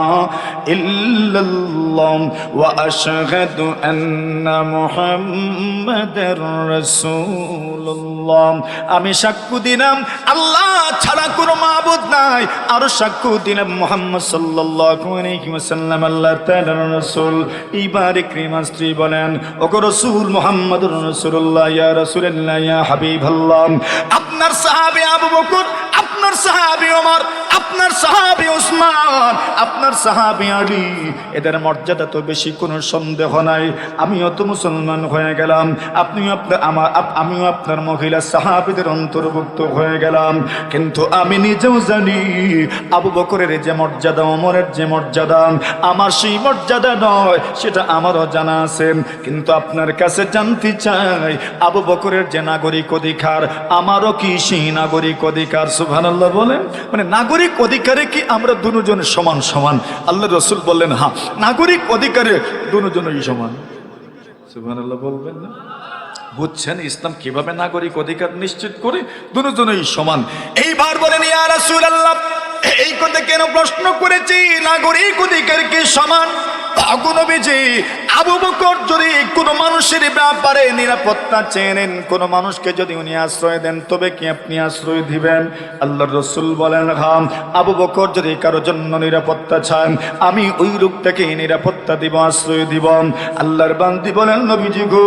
ইল্লাল্লাহ ওয়া আশহাদু আন্না মুহাম্মাদার রাসূলুল্লাহ। আমি সাক্ষ্য দিলাম আল্লাহ ছাড়া কোনো মাবুদ নাই, আর সাক্ষ্য দিলাম মুহাম্মদ সাল্লাল্লাহু আলাইহি ওয়াসাল্লাম আল্লাহর তাআলার রাসূল। এইবার ইকরিমা স্ত্রী বলেন ওগো রাসূল মুহাম্মদুর রাসূলুল্লাহ, ইয়া রাসূলুল্লাহ, ইয়া হাবিবাল্লাহ, আপনার সাহাবী আবু বকর, আপনার সাহাবী ওমর, আপনার সাহাবী ওসমান, আপনার সাহাবী আলী, এদের মর্যাদা তো বেশি, কোনো সন্দেহ নাই। আমিও তো মুসলমান হয়ে গেলাম, আপনিও আপনার আমিও আপনার মহিলা সাহাবীদের অন্তর্ভুক্ত হয়ে গেলাম, কিন্তু আমি নিজেও জানি আবু বকরের যে মর্যাদা, ওমরের যে মর্যাদা, আমার সেই মর্যাদা নয়, সেটা আমারও জানা আছে। কিন্তু আপনার কাছে জানতে চাই আবু বকরের যে নাগরিক অধিকার, আমারও কি সেই নাগরিক অধিকার? সুবহানাল্লাহ বলেন, মানে নাগরিক অধিকারে কি আমরা দুজন সমান সমান? আল্লাহ রসুল বললেন হ্যাঁ নাগরিক অধিকারে দুজনই সমান। সুবহানাল্লাহ বলবেন না? বুঝছেন ইসলাম কিভাবে নাগরিক অধিকার নিশ্চিত করে? দুজনই সমান। এইবার বলেন ইয়া রাসূলুল্লাহ এই কথা কেন প্রশ্ন করেছি, নাগরিক অধিকার কি সমান? আবু বকর যদি কোনো মানুষের ব্যাপারে নিরাপত্তা চেনেন, কোনো মানুষকে যদি উনি আশ্রয় দেন, তবে কি আপনি আশ্রয় দিবেন? আল্লাহর রাসূল বলেন হ্যাঁ, আবু বকর যদি কারোর জন্য নিরাপত্তা চান, আমি ওই লোকটাকে নিরাপত্তা দিব, আশ্রয় দিব। আল্লাহর বান্দী বলেন নবীজি গো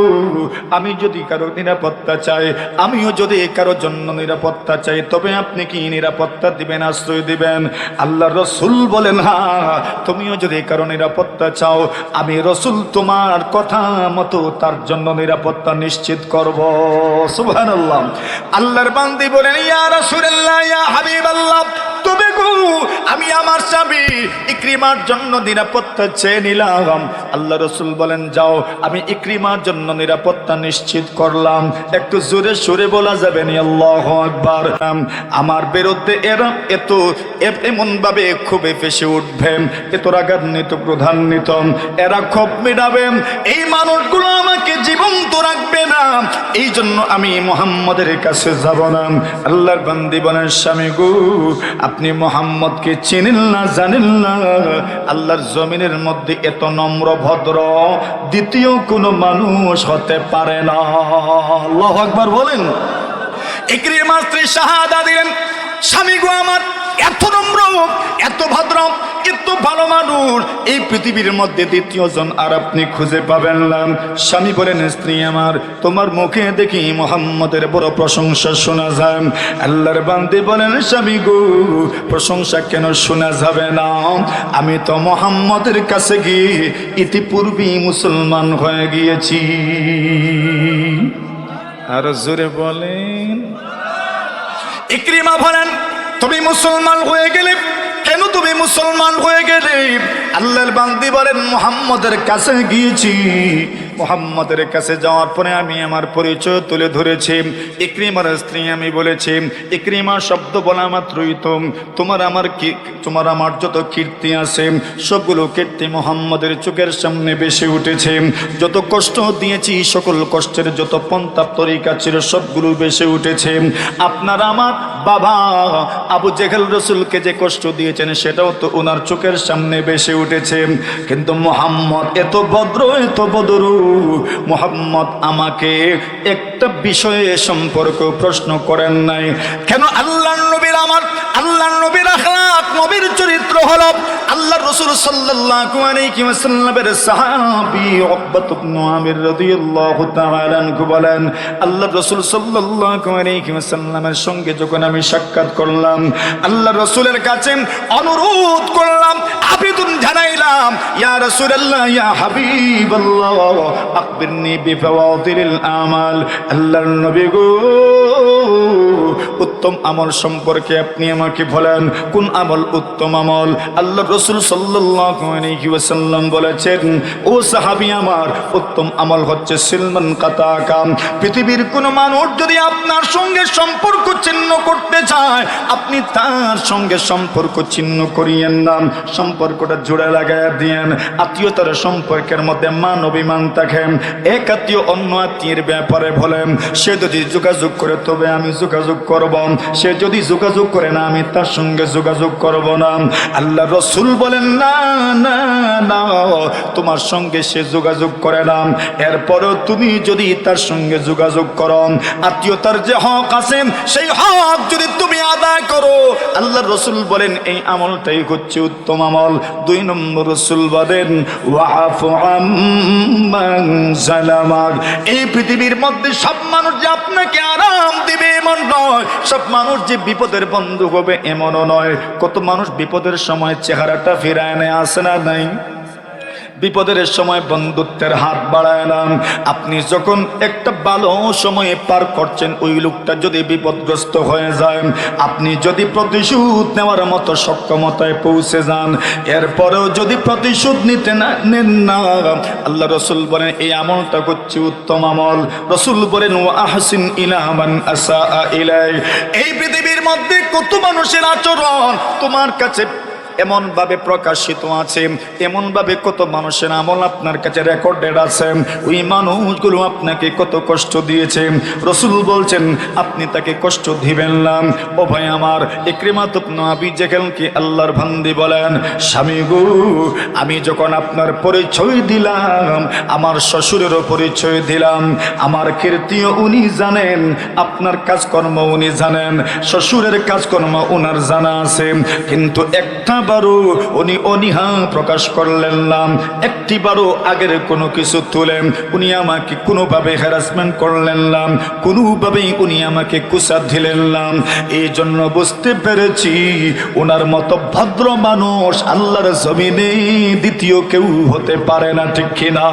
আমি যদি কারোর নিরাপত্তা চাই, আমিও যদি কারোর জন্য নিরাপত্তা চাই, তবে আপনি কি নিরাপত্তা দিবেন, আশ্রয় দিবেন? আল্লাহর রাসূল বলেন হ্যাঁ, তুমিও যদি কারো নিরাপত্তা চাও, আমি রাসূল তোমার কথা মতো তার জন্য নিরাপত্তা নিশ্চিত করব। সুবহানাল্লাহ। আল্লাহর বান্দী বলেন ইয়া রাসূলুল্লাহ, ইয়া হাবিবাল্লাহ, তবে গো আমি আমার স্বামী ইকরিমার জন্য নিরাপত্তা চেয়ে নিলাম। আল্লাহ রাসূল বলেন যাও, আমি ইকরিমার জন্য নিরাপত্তা নিশ্চিত করলাম। একটু জোরে সুরে বলা যাবে না আল্লাহু আকবার? আমার বিরুদ্ধে এরা এমন ভাবে খুবই ফেসে উঠবে, এত রাগান্বিত ক্রোধান্বিত, এরা ক্ষোভ মেটাবে, এই মানুষগুলো আমাকে জীবন্ত রাখবে না, এই জন্য আমি মুহাম্মদের কাছে যাব না। আল্লাহর বান্দী বলেন স্বামী গো আপনি মুহাম্মদকে চিনেন না, জানেন না, আল্লাহর জমিনের মধ্যে এত নম্র ভদ্র দ্বিতীয় কোনো মানুষ হতে পারে না। আল্লাহু আকবার বলেন। ইকরিমা স্ত্রী শাহাদা দিলেন, স্বামী গো আমার এত নম্র, এত ভদ্র, এত ভালো মানুষ এই পৃথিবীর মধ্যে দ্বিতীয় জন আর আপনি খুঁজে পাবেন না। স্বামী বলেন, স্ত্রী আমার, তোমার মুখে দেখি মুহাম্মদের বড় প্রশংসা শোনা যায়। আল্লাহর বান্দী বলেন, স্বামী গো, প্রশংসা কেন শোনা যাবে না? আমি তো মুহাম্মদের কাছে গিয়ে ইতিপূর্বেই মুসলমান হয়ে গিয়েছি। আর জোরে বলেন। ইকরিমা বলেন, তুমি মুসলমান হয়ে গেলে কেন? তুমি মুসলমান হয়ে গেলে? আল্লাহর বান্দী বলেন, মুহাম্মদের কাছে গিয়েছি, মুহাম্মদের কাছে যাওয়ার পরে আমি আমার পরিচয় তুলে ধরেছি। ইকরিমার স্ত্রী আমি বলেছি, ইকরিমা শব্দ বলা মাত্রই তো তোমার আমার যত কীর্তি আছে সবগুলো কীর্তি মুহাম্মদের চোখের সামনে ভেসে উঠেছে। যত কষ্ট দিয়েছি, সকল কষ্টের যত পন্থা তরিকা ছিল সবগুলো ভেসে উঠেছে। আপনার আমার বাবা আবু জেহেল রাসূলকে যে কষ্ট দিয়েছেন সেটাও তো ওনার চোখের সামনে ভেসে উঠেছে। কিন্তু মুহাম্মদ এত ভদ্র, এত বদরু, মুহাম্মদ আমাকে একটা বিষয়ে সম্পর্ক প্রশ্ন করেন নাই। কেন? আল্লাহর নবীর, আমার আল্লাহর নবীর আখলাক, নবীর চরিত্র হলো আল্লাহর রাসূল সাল্লাল্লাহু আলাইহি ওয়াসাল্লামের সাহাবী উকবা ইবনে আমির রাদিয়াল্লাহু তাআলা আনহু বলেন, আল্লাহর রাসূল সাল্লাল্লাহু আলাইহি ওয়াসাল্লামের সঙ্গে যখন আমি সাক্ষাৎ করলাম, আল্লাহর রাসূলের কাছে অনুরোধ করলাম, আবেদন জানাইলাম, ইয়া রাসূলুল্লাহ, ইয়া হাবিবাল্লাহ, আখবিরনি বিফাওয়াদিলিল আমাল। আল্লাহর নবী গো, উত্তম আমল সম্পর্কে আপনি আমাকে বলেন, কোন আমল উত্তম আমল? আল্লাহর রাসূল সাল্লাল্লাহু আলাইহি ওয়াসাল্লাম বলেছেন, ও সাহাবী আমার, উত্তম আমল হচ্ছে সিলমান কাতাকা। পৃথিবীর কোন মানুষ যদি আপনার সঙ্গে সম্পর্ক ছিন্ন করতে চায়, আপনি তার সঙ্গে সম্পর্ক ছিন্ন করিয়েন না, সম্পর্কটা জোড়া লাগাইয়া দিয়েন। আত্মীয়তার সম্পর্কের মধ্যে মান অভিমান থাকে। এক আত্মীয় অন্য আত্মীয়ের ব্যাপারে বলেন, সে যদি যোগাযোগ করে তবে আমি যোগাযোগ করব, সে যদি যোগাযোগ করে না আমি তার সঙ্গে যোগাযোগ করব না। আল্লাহ রাসূল বলেন, না না না, তোমার সঙ্গে সে যোগাযোগ করে না, এরপরও তুমি যদি তার সঙ্গে যোগাযোগ করো, আত্মীয়তার যে হক আছে সেই হক যদি তুমি আদায় করো, আল্লাহ রাসূল বলেন এই আমলটাই হচ্ছে উত্তম আমল। 2 নম্বর রাসূল বলেন, ওয়াফু আম্মান জালামাক। এই পৃথিবীর মধ্যে সব মানুষ যে আপনাকে আরাম দিবে এমন নয়, সব মানুষ যে বিপদের বন্ধু হবে এমনও নয়। কত মানুষ বিপদের সময় চেহারাটা ফিরায় নেয়, আসে না নাই? বিপদের সময় বন্ধুত্বের হাত বাড়ায় না। আপনি যখন একটা ভালো সময়ে পার করছেন, ওই লোকটা যদি বিপদগ্রস্ত হয়ে যায়, আপনি যদি প্রতিশোধ নেওয়ার মতো সক্ষমতায় পৌঁছে যান, এরপরেও যদি প্রতিশোধ নিতে না নেন না, আল্লাহ রাসূল বলেন এই আমলটা হচ্ছে উত্তম আমল। রাসূল বলেন, ওয়া আহসিন ইলা মান আসা ইলাই। এই পৃথিবীর মধ্যে কত মানুষের আচরণ তোমার কাছে এমন ভাবে প্রকাশিত আছে, এমন ভাবে কত মানুষের আমল আপনার কাছে রেকর্ডেড আছে, ওই মানুষগুলো আপনাকে কত কষ্ট দিয়েছে। রাসূল বলছেন আপনি তাকে কষ্ট দিবেন না। ও ভাই আমার, ইকরিমা ইবনে আবি জাহলকে আল্লাহর বান্দী বলেন, স্বামী গো, আমি যখন আপনার পরিচয় দিলাম, আমার শ্বশুরেরও পরিচয় দিলাম, আমার কীর্তিও উনি জানেন, আপনার কাজকর্ম উনি জানেন, শ্বশুরের কাজকর্ম ওনার জানা আছে, কিন্তু একটা বারও উনি অনীহা প্রকাশ করলেন না, একটিবারও আগের কোনো কিছু তুলে উনি আমাকে কোনোভাবে হ্যারাসমেন্ট করলেন না, কোনোভাবেই উনি আমাকে কুসা দিলেন না। এই জন্য বুঝতে পেরেছি ওনার মতো ভদ্র মানুষ আল্লাহর জমিনে দ্বিতীয় কেউ হতে পারে না, ঠিক কিনা?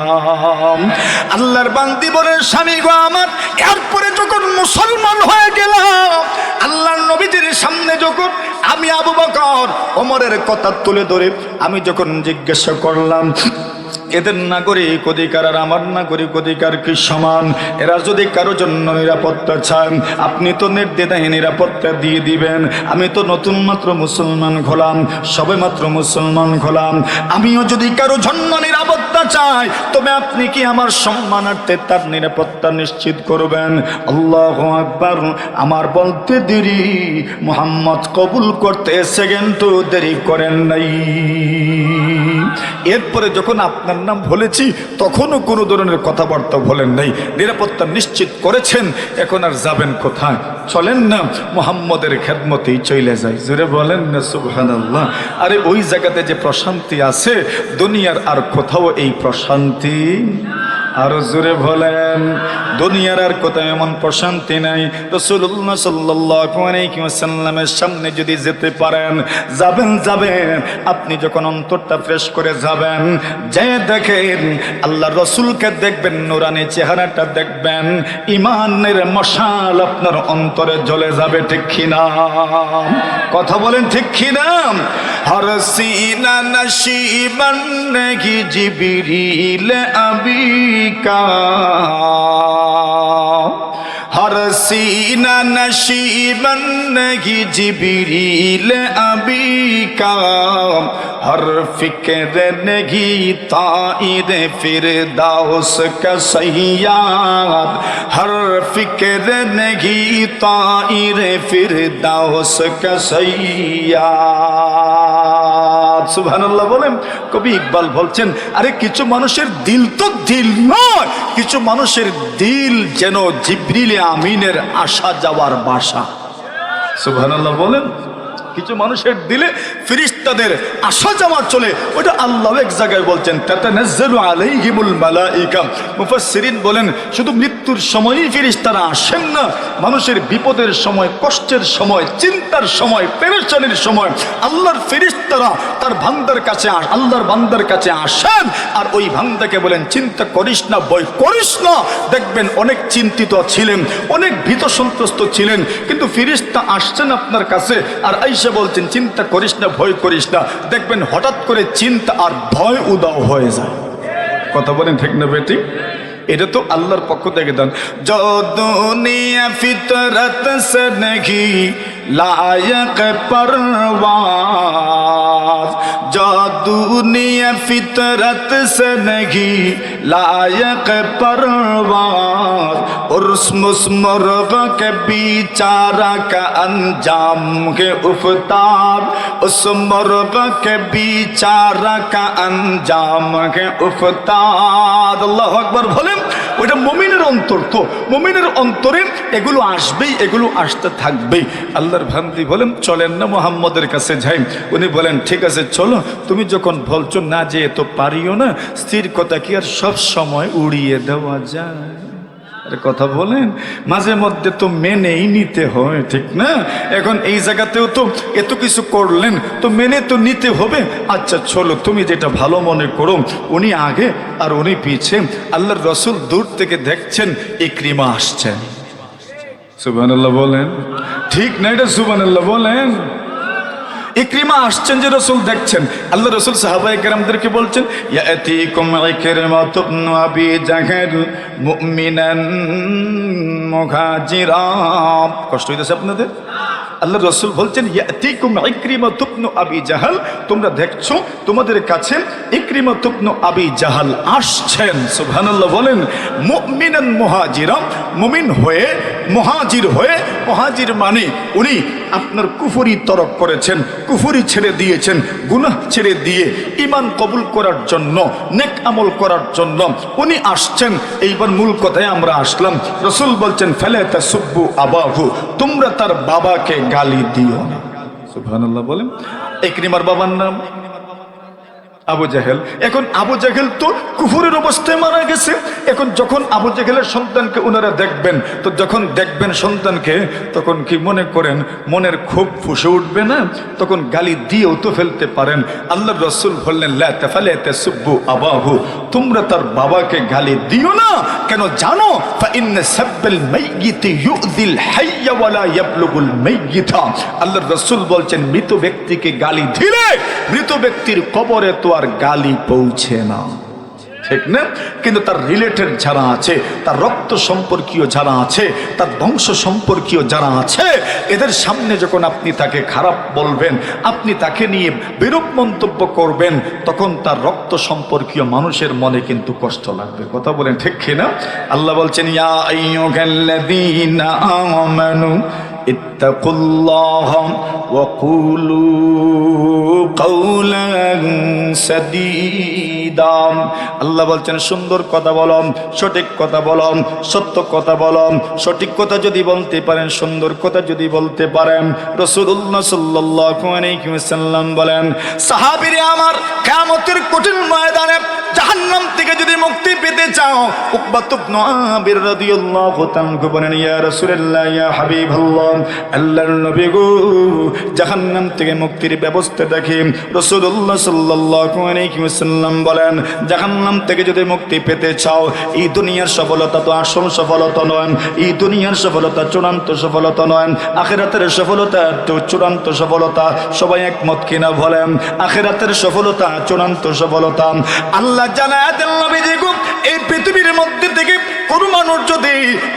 আল্লাহর বান্দী বলে, স্বামী গো আমার, এরপরে যখন মুসলমান হয়ে গেলাম, আল্লাহর নবীজির সামনে যখন আমি আবু বকর ওমরের কথা তুলে ধরে আমি যখন জিজ্ঞাসা করলাম, এদের নাগরিক অধিকার আর আমার নাগরিক অধিকার কি সমান? এরা যদি কারো জন্য নিরাপত্তা চান, আপনি তো নির্দ্বিধায় নিরাপত্তা দিয়ে দিবেন। আমি তো নতুন মাত্র মুসলমান হলাম, সবে মাত্র মুসলমান হলাম, আমিও যদি কারো জন্য নিরাপত্তা চাই, তবে আপনি কি আমার সম্মানার্থে তার নিরাপত্তা নিশ্চিত করবেন? আল্লাহু আকবার। আমার বলতে দেরি, মুহাম্মদ কবুল করতে সেকেন্ডও দেরি করেন নাই। এরপরে যখন আপনার আপনার নাম বলেছি তখনও কোনো ধরনের কথাবার্তা বলেন নাই, নিরাপত্তা নিশ্চিত করেছেন, এখন আর যাবেন কোথায়? চলেন না মুহাম্মদের খেদমতেই চলে যায়। জোরে বলেন না সুবহানাল্লাহ। আরে ওই জায়গাতে যে প্রশান্তি আছে দুনিয়ার আর কোথাও এই প্রশান্তি, আরো জোরে বলেন, দুনিয়ার আর কোথাও এমন প্রশান্তি নাই। রাসূলুল্লাহ সাল্লাল্লাহু আলাইহি ওয়াসাল্লামের সামনে যদি যেতে পারেন, যাবেন আপনি যখন অন্তরটা ফ্রেশ করে যাবেন, যে দেখেন আল্লাহর রাসূলকে দেখবেন, নূরানি চেহারাটা দেখবেন, ঈমানের মশাল আপনার অন্তরে জ্বলে যাবে, ঠিক কি না? কথা বলেন ঠিক কি না? হর সিনা নশীবান নেহি জিবরিল আবিকা, হর সিনা নশীবান নেহি জিবরিল আবিকা, হর ফিক্র নেহি তাইর ফিরদাউস কা সৈয়াদ, হর ফিক্র নেহি তাইর ফিরদাউস কা সৈয়াদ। সুবহানাল্লাহ বলেন। কবি ইকবাল বলছেন, আরে কিছু মানুষের দিল তো দিল নয়, কিছু মানুষের দিল যেন জিবরিল আমিনের আসা যাওয়ার বাসা। সুবহানাল্লাহ বলেন। কিছু মানুষের দিলে ফেরেশতাদের আসা যাওয়া চলে, ওটা আল্লাহ এক জায়গায় বলছেন তাতানাজ্জালু আলাইহিমুল মালাইকা। মুফাসসিরিন বলেন শুধু মৃত্যুর সময়ই ফেরেশতারা আসেন না, মানুষের বিপদের সময়, কষ্টের সময়, চিন্তার সময়, পেরেশানির সময় আল্লাহর ফেরেশতারা তার বান্দার কাছে আল্লাহর বান্দার কাছে আসেন, আর ওই বান্দাকে বলেন চিন্তা করিস না, ভয় করিস না। দেখবেন অনেক চিন্তিত ছিলেন, অনেক ভীত সন্ত্রস্ত ছিলেন, কিন্তু ফেরেশতা আসছেন আপনার কাছে আর বলছেন চিন্তা করিস না, ভয় করিস না। দেখবেন হঠাৎ করে চিন্তা আর ভয় উদাও হয়ে যায়। কথা বলেন ঠিক না বেটি? এটা তো আল্লাহর পক্ষ থেকে দান। जो दुनिया फितरत से नहीं लायक परवाज, जो दुनिया फितरत से नहीं लायक परवाज, उस मुर्ग के बेचारा का अंजाम के उफ्तार, उस मुर्ग के बेचारा का अंजाम के उफ्तार। अल्लाह अकबर বলেন। ওইটা মুমিনের অন্তর, তো মুমিনের অন্তরে এগুলো আসবেই, এগুলো আসতে থাকবেই। আল্লাহর বান্দী বলেন চলেন না মুহাম্মদের কাছে যাই। উনি বলেন ঠিক আছে চলো, তুমি যখন বলছো না যে তো পারিও না, স্থির কথা কি আর সব সময় উড়িয়ে দেওয়া যায়? আরে কথা বলেন, মাঝে মধ্যে তো মেনেই নিতে হয়, ঠিক না? এখন এই জায়গাতেও তো এত কিছু করলেন, তো মেনে তো নিতে হবে। আচ্ছা চলো, তুমি যেটা ভালো মনে করো। উনি আগে আর উনি পিছে। আল্লাহর রাসূল দূর থেকে দেখছেন ইকরিমা আসছেন। সুবহানাল্লাহ বলেন, ঠিক না? এটা সুবহানাল্লাহ বলেন। ইকরিমা আসছেন যে রাসূল দেখছেন, আল্লাহ রাসূল সাহাবায়ে কেরামদেরকে বলছেন ইয়াতিকুম ইকরিমাতু ইবনু আবি জাহল মুমিনান মুহাজিরা। কষ্ট হইতেছে আপনাদের? আল্লাহ রাসূল বলছেন ইয়াতিকুম ইকরিমাতু ইবনু আবি জাহল, তোমরা দেখছো তোমাদের কাছে ইকরিমাতু ইবনু আবি জাহল আসছেন। সুবহানাল্লাহ বলেন। মুমিনান মুহাজিরা, মুমিন হয়ে মুহাজির হয়ে, মুহাজির মানে উনি আপনার কুফরি তরক করেছেন, কুফরি ছেড়ে দিয়েছেন, গুনাহ ছেড়ে দিয়ে ঈমান কবুল করার জন্য, নেক আমল করার জন্য উনি আসছেন। এইবার মূল কথায় আমরা আসলাম। রাসূল বলছেন ফালা তাসুব্বু আবাহু, তোমরা তার বাবাকে গালি দিও না। সুবহানাল্লাহ বলেন। ইকরিমার বাবার নাম আবু জাহেল। এখন আবু জাহেল তো কুফরের অবস্থায় মারা গেছে। এখন যখন আবু জাহেলের সন্তানকে ওনারা দেখবেন, তো যখন দেখবেন সন্তানকে, তখন কি মনে করেন মনের খুব ফুসে উঠবে না? তখন গালি দিয়েও তো ফেলতে পারেন। আল্লাহর রাসূল বললেন লা তাসুব্বু আবাহু, তোমরা তার বাবাকে গালি দিও না। কেন জানো? ফা ইন্না সাব্বাল মাইয়িতি ইউযিল হাইয়্যা ওয়া লা ইয়াবলুগুল মাইয়িতা। আল্লাহর রাসূল বলছেন মৃত ব্যক্তিকে গালি দিলে মৃত ব্যক্তির কবরে তো আর গালি পৌঁছে না, ঠিক না? কিন্তু তার রিলেটেড যারা আছে, তার রক্ত সম্পর্কীয় যারা আছে, তার বংশ সম্পর্কীয় যারা আছে, এদের সামনে যখন আপনি তাকে খারাপ বলবেন, আপনি তাকে নিয়ে বিরূপ মন্তব্য করবেন, তখন তার রক্ত সম্পর্কীয় মানুষের মনে কিন্তু কষ্ট লাগবে। কথা বলেন ঠিক কিনা? আল্লাহ বলছেন ইয়া আইয়ুহাল্লাযীনা আমানু ইত্তাকুল্লাহ ওয়া কুলু কাওলান সাদীদা। আল্লাহ বলছেন সুন্দর কথা বলো, সঠিক কথা বলো, সত্য কথা বলো। সঠিক কথা যদি বলতে পারেন, সুন্দর কথা যদি বলতে পারেন, রাসূলুল্লাহ সাল্লাল্লাহু আলাইহি ওয়াসাল্লাম বলেন, সাহাবীরা আমার, কিয়ামতের কঠিন ময়দানে জাহান্নাম থেকে যদি মুক্তি পেতে চাও, উকবা ইবনে আমির রাদিয়াল্লাহু তাআলা বলেন, ইয়া রাসূলুল্লাহ, ইয়া হাবিবাল্লাহ, আল্লাহর নবী গো, জাহান্নাম থেকে মুক্তির ব্যবস্থা দেখি। রাসূলুল্লাহ সাল্লাল্লাহু আলাইহি ওয়াসাল্লাম বলেন, জাহান্নাম থেকে যদি মুক্তি পেতে চাও, এই দুনিয়ার সফলতা তো আসল সফলতা নয়, এই দুনিয়ার সফলতা চূড়ান্ত সফলতা নয়, আখিরাতের সফলতা তো চূড়ান্ত সফলতা। সবাই একমত কিনা বলেন? আখিরাতের সফলতা চূড়ান্ত সফলতা। আল্লাহ জানায় দেন নবীজি গো, এই পৃথিবীর মধ্যে থেকে কোন মানুষ যদি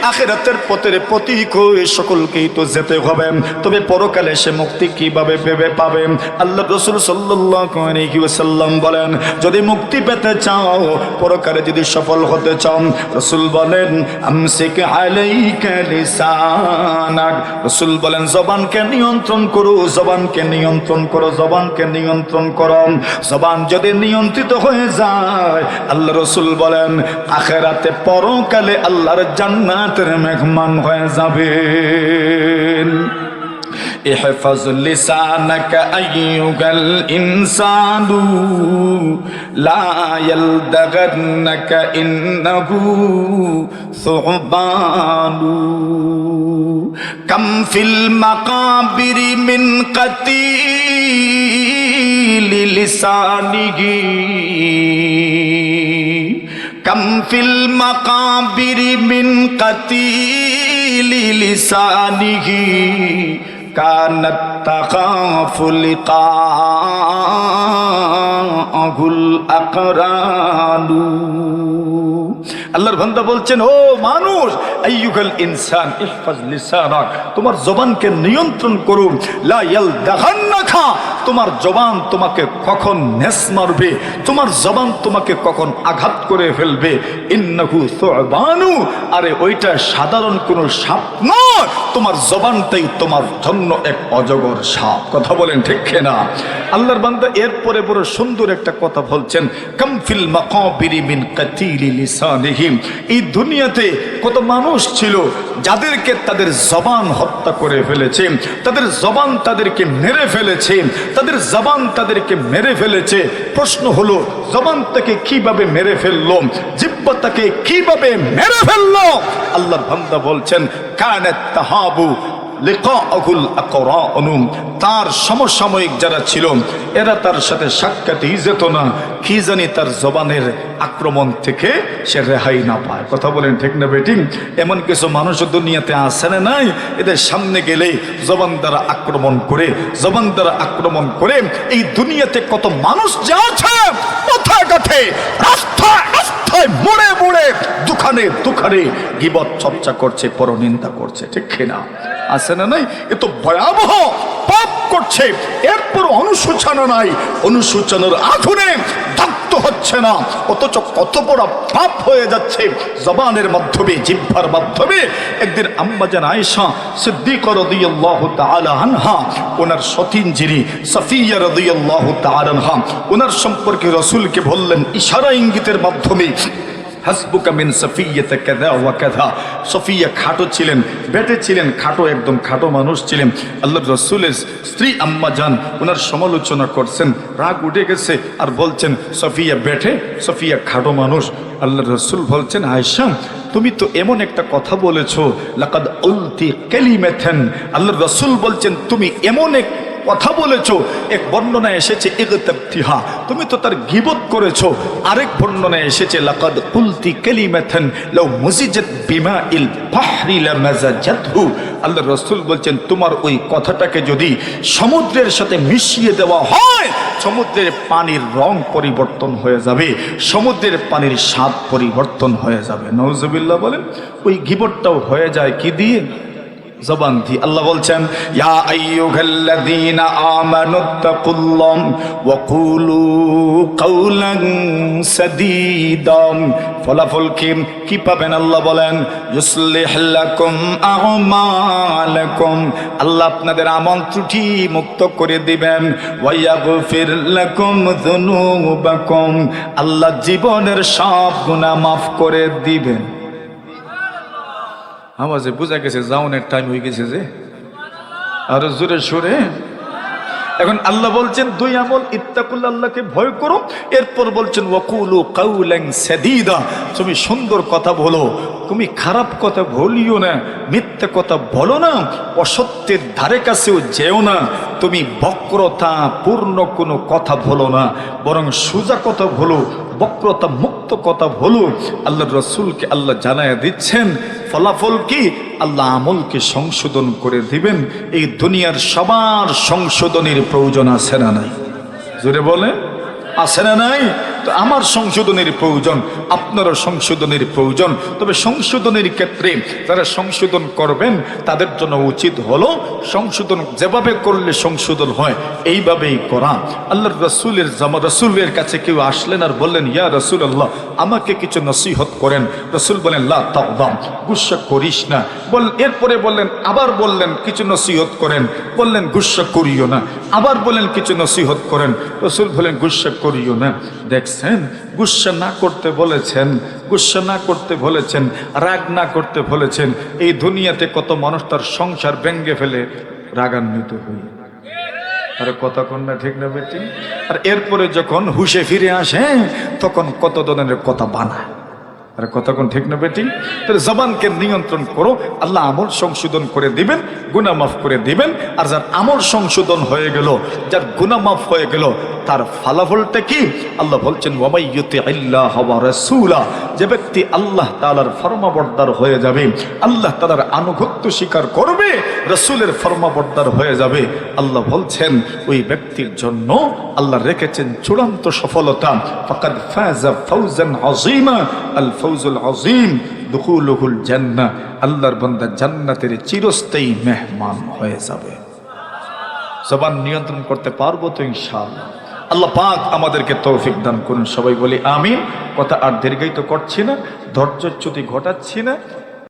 আখিরাতের পথের প্রতীক হয়ে, সকলকেই তো যেতে হবে, তবে পরকালে সে মুক্তি কিভাবে পাবে? আল্লাহ রাসূল সাল্লাল্লাহু আলাইহি ওয়াসাল্লাম বলেন, যদি মুক্তি পেতে চাও, পরকালে যদি সফল হতে চাও, রাসূল বলেন, আমসিক আলাইকা লিসানাক। রাসূল বলেন, জবানকে নিয়ন্ত্রণ করো, জবানকে নিয়ন্ত্রণ করো, জবানকে নিয়ন্ত্রণ করো। জবান যদি নিয়ন্ত্রিত হয়ে যায়, আল্লাহ রাসূল বলেন, আখিরাতে পরকালে আল্লাহর জান্নাতের মেহমান হয়ে যাবেন। احفظ لسانك أيها الإنسان لا يلدغنك إنه ثعبان كم في المقابر من قتيل لسانه كم في المقابر من قتيل لسانه كانت تخاف لقاءه الأقران। আল্লাহর বান্দা বলছেন, ও মানুষ, আইয়ুহাল ইনসান ইহফাজ লিসানাক, তোমার জবানকে নিয়ন্ত্রণ করো। লা ইয়ালদাগান্নাকা, তোমার জবান তোমাকে কখন নেস মারবে, তোমার জবান তোমাকে কখন আঘাত করে ফেলবে। ইন্নাহু সুবানু, আরে ওইটা সাধারণ কোনো সাপ নয়, তোমার জবানটাই তোমার জন্য এক অজগর সাপ। কথা বলেন ঠিক কিনা? আল্লাহর বান্দা এরপরে বড় সুন্দর একটা কথা বলছেন, কাম ফিল মাকাবিরি মিন কাতিলি লিসানিহিম। এই দুনিয়াতে কত মানুষ ছিল যাদেরকে তাদের জবান হত্যা করে ফেলেছে, তাদের জবান তাদেরকে মেরে ফেলেছে, তাদের জবান তাদেরকে মেরে ফেলেছে। প্রশ্ন হলো, জবানটাকে কিভাবে মেরে ফেললো, জিহ্বাটাকে কিভাবে মেরে ফেললো? আল্লাহর বান্দা বলছেন, কানাত তাহাবু লিকাউল আকরানু, তার সমসাময়িক যারা ছিল এরা তার সাথে সাক্ষাৎই যেত না, কি জানি তার জবানের আক্রমণ থেকে সে রেহাই না পায়। কথা বলেন ঠিক না বেটিং? এমন কিছু মানুষ দুনিয়াতে আছে না নাই, এদের সামনে গেলে জবান দ্বারা আক্রমণ করে, জবান দ্বারা আক্রমণ করে এই দুনিয়াতে কত মানুষ যে আছে, কোথায় কাঠে, রাস্তায় রাস্তায়, মোড়ে মোড়ে, দোকানে দোকানে গীবত চর্চা করছে, পরনিন্দা করছে। ঠিক কিনা? আছে না নাই? এ তো ভয়াবহ পাপ করছে, এরপর অনুশোচনা নাই, অনুশোচনার আগুনে দগ্ধ হচ্ছে না, অথচ কত বড় পাপ হয়ে যাচ্ছে জবানের মাধ্যমে, জিহ্বার মাধ্যমে। একদিন আম্মা জান আয়েশা সিদ্দিকা রাদিয়াল্লাহু তাআলা আনহা, ওনার সতীন যিনি সাফিয়া রাদিয়াল্লাহু তাআলা আনহা, ওনার সম্পর্কে রাসূলকে বললেন ইশারা ইঙ্গিতের মাধ্যমে, হাসবুকা মিন সাফিয়াতা কাযা ওয়া কাযা। সাফিয়া খাটো ছিলেন, বেটে ছিলেন, খাটো, একদম খাটো মানুষ ছিলেন। আল্লাহর রাসূলের স্ত্রী আম্মা জান ওনার সমালোচনা করছেন, রাগ উঠে গেছে, আর বলছেন সাফিয়া বেটে, সাফিয়া খাটো মানুষ। আল্লাহর রাসূল বলছেন, আয়েশা তুমি তো এমন একটা কথা বলেছো, লাকাদ উলতি কালিমাতান। আল্লাহর রাসূল বলছেন, তুমি এমন এক কথা বলেছো, এক বর্ণনায় এসেছে ইগতাবতিহা, তুমি তো তার গীবত করেছো। আরেক বর্ণনায় এসেছে লাকাদ কুলতি কালিমাতান লাউ মুজিজাত বিমাইল বাহরি লামাজাজাতহু। আল্লাহর রাসূল বলছেন, তোমার ওই কথাটাকে যদি সমুদ্রের সাথে মিশিয়ে দেওয়া হয়, সমুদ্রের পানির রং পরিবর্তন হয়ে যাবে, সমুদ্রের পানির স্বাদ পরিবর্তন হয়ে যাবে। নাউজুবিল্লাহ বলেন। ওই গীবতটাও হয়ে যায় কি দিয়ে? জবান দিয়ে। আল্লাহ বলছেন ইয়া আইয়ুহাল্লাযীনা আমানুত্তাকুল্লাহ ওয়া কুলু কাওলান সাদীদা। ফলাফল কি পাবেন আল্লাহ বলেন ইউসলিহ লাকুম আ'মালাকুম, আল্লাহ আপনাদের আমল ত্রুটি মুক্ত করে দিবেন। ওয়া ইয়াগফির লাকুম যুনুবাকুম, আল্লাহ জীবনের সব গুনাহ মাফ করে দিবেন। আওয়াজে বোঝা গেছে জাউনের টাইম হয়ে গেছে যে, আর জোরে সুরে। এখন আল্লাহ বলছেন দুই আমল, ইত্তাকুল্লাহ, আল্লাহকে ভয় করো। এরপর বলছেন ওয়াকুলু কাউলান সাদীদা, তুমি সুন্দর কথা বলো, তুমি খারাপ কথা বলিও না, মিথ্যা কথা বলো না, অসত্যের ধারে কাছেও যেও না, তুমি বক্রতা পূর্ণ কোনো কথা বলো না, বরং সোজা কথা বলো, বক্রতা মুক্ত কথা বলো। আল্লাহর রাসূলকে আল্লাহ জানায়া দিচ্ছেন ফলাফল কি, আল্লাহ আমলকে সংশোধন করে দিবেন। এই দুনিয়ার সবার সংশোধনের প্রয়োজন আছে না নাই? জোরে বলে আছে না নাই? তো আমার সংশোধনের প্রয়োজন, আপনারও সংশোধনের প্রয়োজন। তবে সংশোধনের ক্ষেত্রে যারা সংশোধন করবেন তাদের জন্য উচিত হলো সংশোধন যেভাবে করলে সংশোধন হয় এইভাবেই করা। আল্লাহর রাসূলের কাছে কেউ আসলেন আর বললেন ইয়া রাসূলুল্লাহ আমাকে কিছু নসিহত করেন। রাসূল বলেন লা তাগদাম, গুসা করিস না। এরপরে বললেন, আবার বললেন কিছু নসিহত করেন, বললেন গুসা করিও না। আবার বললেন কিছু নসিহত করেন, রাসূল বলেন গুসা করিও না। দেখছেন, গুসা না করতে বলেছেন, গুসা না করতে বলেছেন, রাগ না করতে বলেছেন। এই দুনিয়াতে কত মানুষ তার সংসার ভেঙে ফেলে রাগান্বিত হয়ে। আরে কথা কোন না, ঠিক না বেটি? আর এরপরে যখন হুশে ফিরে আসে তখন কত ধরনের কথা বানায়। আরে কথা কোন ঠিক না বেটি? তাহলে জবানকে নিয়ন্ত্রণ করো, আল্লাহ আমল সংশোধন করে দিবেন, গুনাহ মাফ করে দিবেন। আর যার আমল সংশোধন হয়ে গেল, যার গুনাহ মাফ হয়ে গেল, তার ফলাফলটা কি? আল্লাহ বলছেন ওয়া মান ইউতিইল্লাহ ওয়া রাসূলা, যে ব্যক্তি আল্লাহ তাআলার ফরমাবরদার হয়ে যাবে, আল্লাহ তাআলার আনুগত্য স্বীকার করবে, রাসূলের ফরমাবরদার হয়ে যাবে, আল্লাহ বলছেন ওই ব্যক্তির জন্য আল্লাহ রেখেছেন চূড়ান্ত সফলতা। ফাকাদ ফাযা ফাওজান আযীমা, আল ফাওজুল আযীম দুখুলুহুল জান্নাহ, আল্লাহর বান্দা জান্নাতের চিরস্থায়ী মেহমান হয়ে যাবে। জবান নিয়ন্ত্রণ করতে পারবো তো ইনশাআল্লাহ? আল্লাহ পাক আমাদেরকে তৌফিক দান করুন। সবাই বলি আমিন। কথা আর দীর্ঘায়িত করছি না, ধৈর্যচ্যুতি ঘটাচ্ছি না।